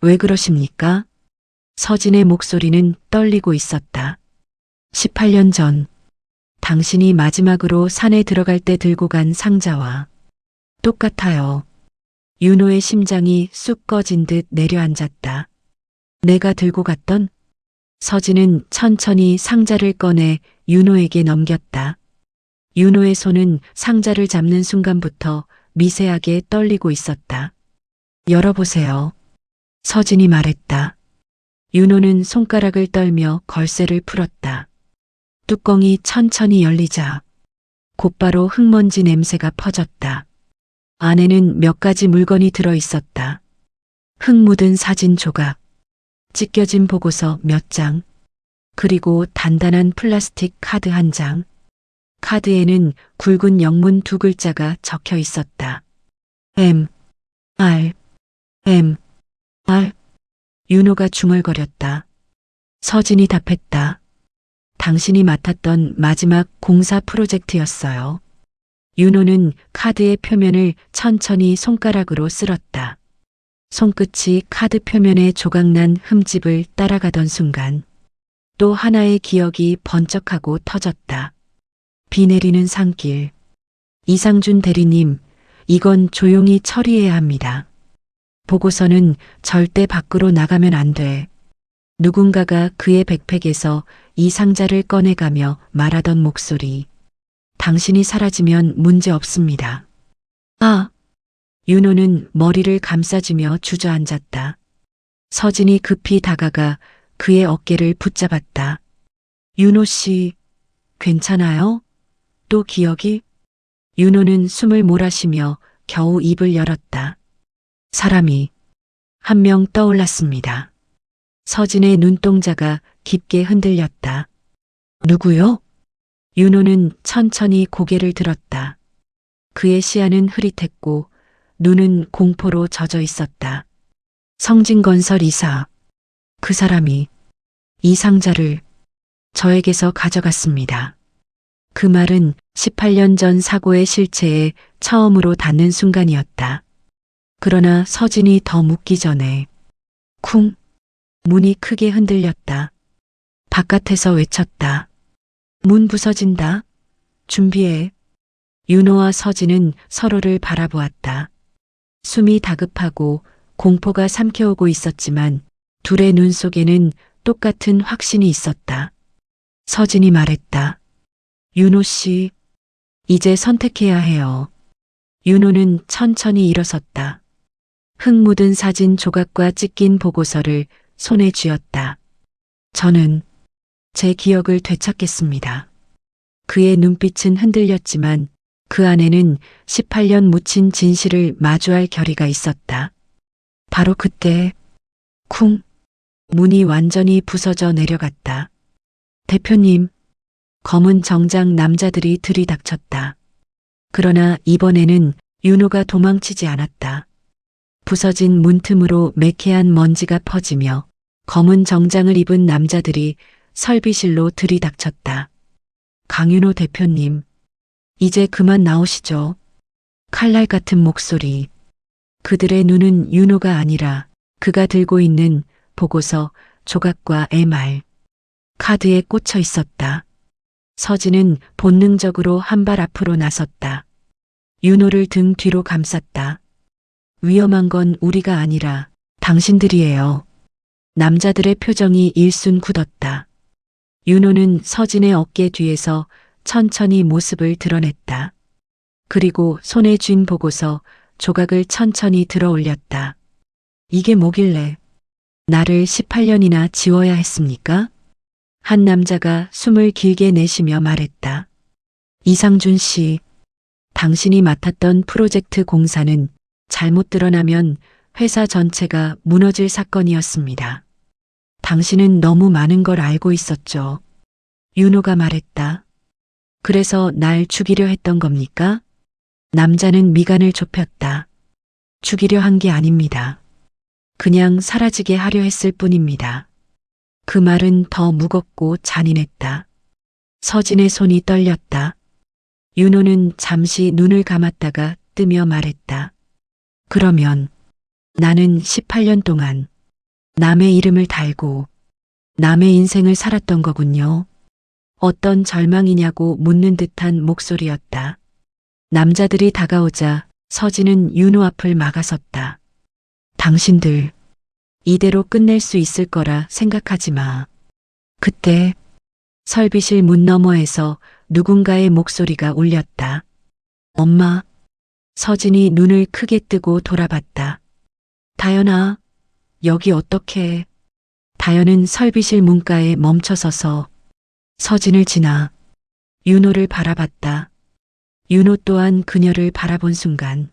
왜 그러십니까? 서진의 목소리는 떨리고 있었다. 18년 전, 당신이 마지막으로 산에 들어갈 때 들고 간 상자와 똑같아요. 윤호의 심장이 쑥 꺼진 듯 내려앉았다. 내가 들고 갔던? 서진은 천천히 상자를 꺼내 윤호에게 넘겼다. 윤호의 손은 상자를 잡는 순간부터 미세하게 떨리고 있었다. 열어보세요. 서진이 말했다. 윤호는 손가락을 떨며 걸쇠를 풀었다. 뚜껑이 천천히 열리자 곧바로 흙먼지 냄새가 퍼졌다. 안에는 몇 가지 물건이 들어 있었다. 흙 묻은 사진 조각, 찢겨진 보고서 몇 장, 그리고 단단한 플라스틱 카드 한 장. 카드에는 굵은 영문 두 글자가 적혀 있었다. M, R, M, R. 윤호가 중얼거렸다. 서진이 답했다. 당신이 맡았던 마지막 공사 프로젝트였어요. 윤호는 카드의 표면을 천천히 손가락으로 쓸었다. 손끝이 카드 표면에 조각난 흠집을 따라가던 순간 또 하나의 기억이 번쩍하고 터졌다. 비 내리는 산길. 이상준 대리님, 이건 조용히 처리해야 합니다. 보고서는 절대 밖으로 나가면 안 돼. 누군가가 그의 백팩에서 이 상자를 꺼내가며 말하던 목소리. 당신이 사라지면 문제 없습니다. 아! 윤호는 머리를 감싸주며 주저앉았다. 서진이 급히 다가가 그의 어깨를 붙잡았다. 윤호 씨, 괜찮아요? 또 기억이? 윤호는 숨을 몰아쉬며 겨우 입을 열었다. 사람이 한 명 떠올랐습니다. 서진의 눈동자가 깊게 흔들렸다. 누구요? 윤호는 천천히 고개를 들었다. 그의 시야는 흐릿했고 눈은 공포로 젖어 있었다. 성진건설 이사. 그 사람이 이 상자를 저에게서 가져갔습니다. 그 말은 18년 전 사고의 실체에 처음으로 닿는 순간이었다. 그러나 서진이 더 묻기 전에 쿵! 문이 크게 흔들렸다. 바깥에서 외쳤다. 문 부서진다. 준비해. 윤호와 서진은 서로를 바라보았다. 숨이 다급하고 공포가 삼켜오고 있었지만 둘의 눈 속에는 똑같은 확신이 있었다. 서진이 말했다. 윤호 씨, 이제 선택해야 해요. 윤호는 천천히 일어섰다. 흙 묻은 사진 조각과 찢긴 보고서를 손에 쥐었다. 저는 제 기억을 되찾겠습니다. 그의 눈빛은 흔들렸지만 그 안에는 18년 묻힌 진실을 마주할 결의가 있었다. 바로 그때 쿵! 문이 완전히 부서져 내려갔다. 대표님, 검은 정장 남자들이 들이닥쳤다. 그러나 이번에는 윤호가 도망치지 않았다. 부서진 문틈으로 매캐한 먼지가 퍼지며 검은 정장을 입은 남자들이 설비실로 들이닥쳤다. 강윤호 대표님, 이제 그만 나오시죠. 칼날 같은 목소리. 그들의 눈은 윤호가 아니라 그가 들고 있는 보고서, 조각과 MR 카드에 꽂혀 있었다. 서진은 본능적으로 한 발 앞으로 나섰다. 윤호를 등 뒤로 감쌌다. 위험한 건 우리가 아니라 당신들이에요. 남자들의 표정이 일순 굳었다. 윤호는 서진의 어깨 뒤에서 천천히 모습을 드러냈다. 그리고 손에 쥔 보고서 조각을 천천히 들어 올렸다. 이게 뭐길래 나를 18년이나 지워야 했습니까? 한 남자가 숨을 길게 내쉬며 말했다. 이상준 씨, 당신이 맡았던 프로젝트 공사는 잘못 드러나면 회사 전체가 무너질 사건이었습니다. 당신은 너무 많은 걸 알고 있었죠. 윤호가 말했다. 그래서 날 죽이려 했던 겁니까? 남자는 미간을 좁혔다. 죽이려 한 게 아닙니다. 그냥 사라지게 하려 했을 뿐입니다. 그 말은 더 무겁고 잔인했다. 서진의 손이 떨렸다. 윤호는 잠시 눈을 감았다가 뜨며 말했다. 그러면 나는 18년 동안 남의 이름을 달고 남의 인생을 살았던 거군요. 어떤 절망이냐고 묻는 듯한 목소리였다. 남자들이 다가오자 서진은 윤호 앞을 막아섰다. 당신들 이대로 끝낼 수 있을 거라 생각하지 마. 그때 설비실 문 너머에서 누군가의 목소리가 울렸다. 엄마. 서진이 눈을 크게 뜨고 돌아봤다. 다연아, 여기 어떻게? 다연은 설비실 문가에 멈춰서서 서진을 지나 윤호를 바라봤다. 윤호 또한 그녀를 바라본 순간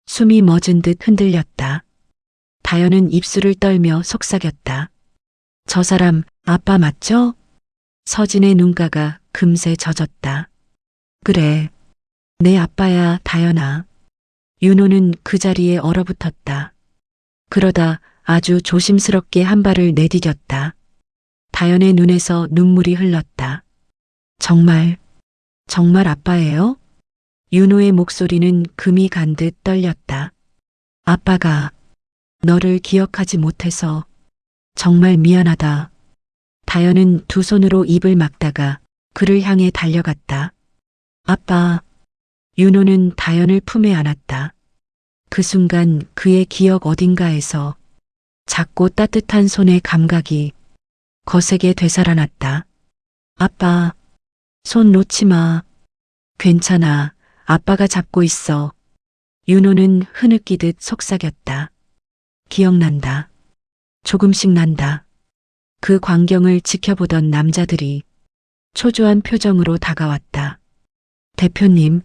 숨이 멎은 듯 흔들렸다. 다연은 입술을 떨며 속삭였다. 저 사람 아빠 맞죠? 서진의 눈가가 금세 젖었다. 그래, 내 아빠야, 다연아. 윤호는 그 자리에 얼어붙었다. 그러다 아주 조심스럽게 한 발을 내디뎠다. 다연의 눈에서 눈물이 흘렀다. 정말 아빠예요? 윤호의 목소리는 금이 간 듯 떨렸다. 아빠가 너를 기억하지 못해서 정말 미안하다. 다연은 두 손으로 입을 막다가 그를 향해 달려갔다. 아빠. 윤호는 다연을 품에 안았다. 그 순간 그의 기억 어딘가에서 작고 따뜻한 손의 감각이 거세게 되살아났다. 아빠, 손 놓지 마. 괜찮아. 아빠가 잡고 있어. 윤호는 흐느끼듯 속삭였다. 기억난다. 조금씩 난다. 그 광경을 지켜보던 남자들이 초조한 표정으로 다가왔다. 대표님,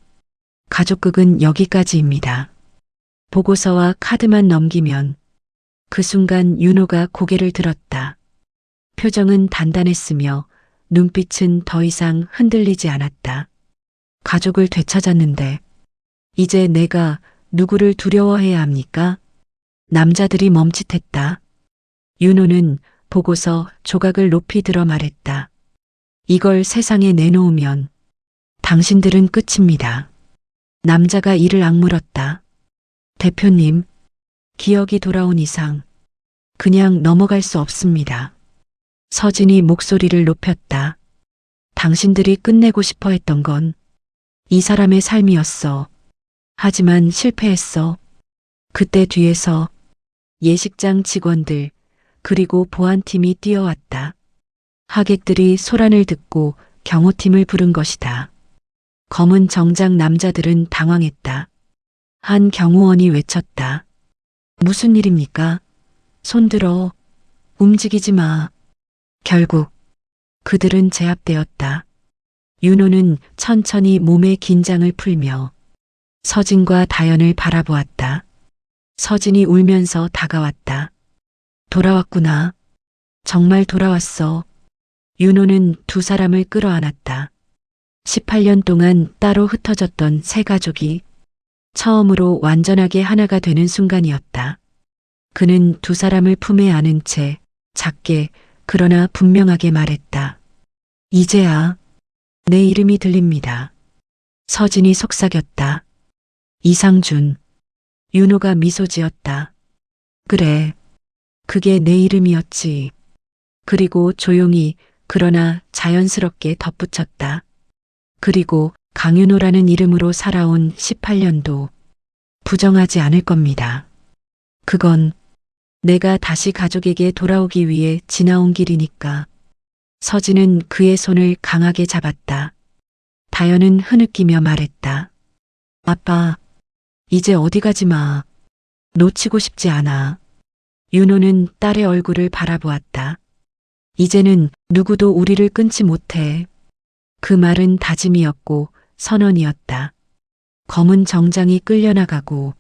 가족극은 여기까지입니다. 보고서와 카드만 넘기면 그 순간 윤호가 고개를 들었다. 표정은 단단했으며 눈빛은 더 이상 흔들리지 않았다. 가족을 되찾았는데 이제 내가 누구를 두려워해야 합니까? 남자들이 멈칫했다. 윤호는 보고서 조각을 높이 들어 말했다. 이걸 세상에 내놓으면 당신들은 끝입니다. 남자가 이를 악물었다. 대표님, 기억이 돌아온 이상 그냥 넘어갈 수 없습니다. 서진이 목소리를 높였다. 당신들이 끝내고 싶어 했던 건 이 사람의 삶이었어. 하지만 실패했어. 그때 뒤에서 예식장 직원들 그리고 보안팀이 뛰어왔다. 하객들이 소란을 듣고 경호팀을 부른 것이다. 검은 정장 남자들은 당황했다. 한 경호원이 외쳤다. 무슨 일입니까? 손들어. 움직이지 마. 결국 그들은 제압되었다. 윤호는 천천히 몸의 긴장을 풀며 서진과 다연을 바라보았다. 서진이 울면서 다가왔다. 돌아왔구나. 정말 돌아왔어. 윤호는 두 사람을 끌어안았다. 18년 동안 따로 흩어졌던 세 가족이 처음으로 완전하게 하나가 되는 순간이었다. 그는 두 사람을 품에 안은 채 작게 그러나 분명하게 말했다. 이제야 내 이름이 들립니다. 서진이 속삭였다. 이상준. 윤호가 미소 지었다. 그래, 그게 내 이름이었지. 그리고 조용히 그러나 자연스럽게 덧붙였다. 그리고 강윤호라는 이름으로 살아온 18년도 부정하지 않을 겁니다. 그건 내가 다시 가족에게 돌아오기 위해 지나온 길이니까. 서진은 그의 손을 강하게 잡았다. 다연은 흐느끼며 말했다. 아빠, 이제 어디 가지 마. 놓치고 싶지 않아. 윤호는 딸의 얼굴을 바라보았다. 이제는 누구도 우리를 끊지 못해. 그 말은 다짐이었고 선언이었다. 검은 정장이 끌려나가고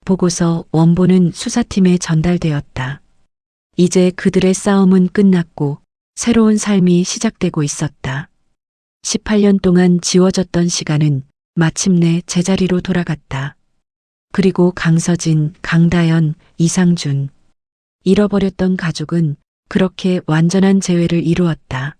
보고서 원본은 수사팀에 전달되었다. 이제 그들의 싸움은 끝났고 새로운 삶이 시작되고 있었다. 18년 동안 지워졌던 시간은 마침내 제자리로 돌아갔다. 그리고 강서진, 강다연, 이상준. 잃어버렸던 가족은 그렇게 완전한 재회를 이루었다.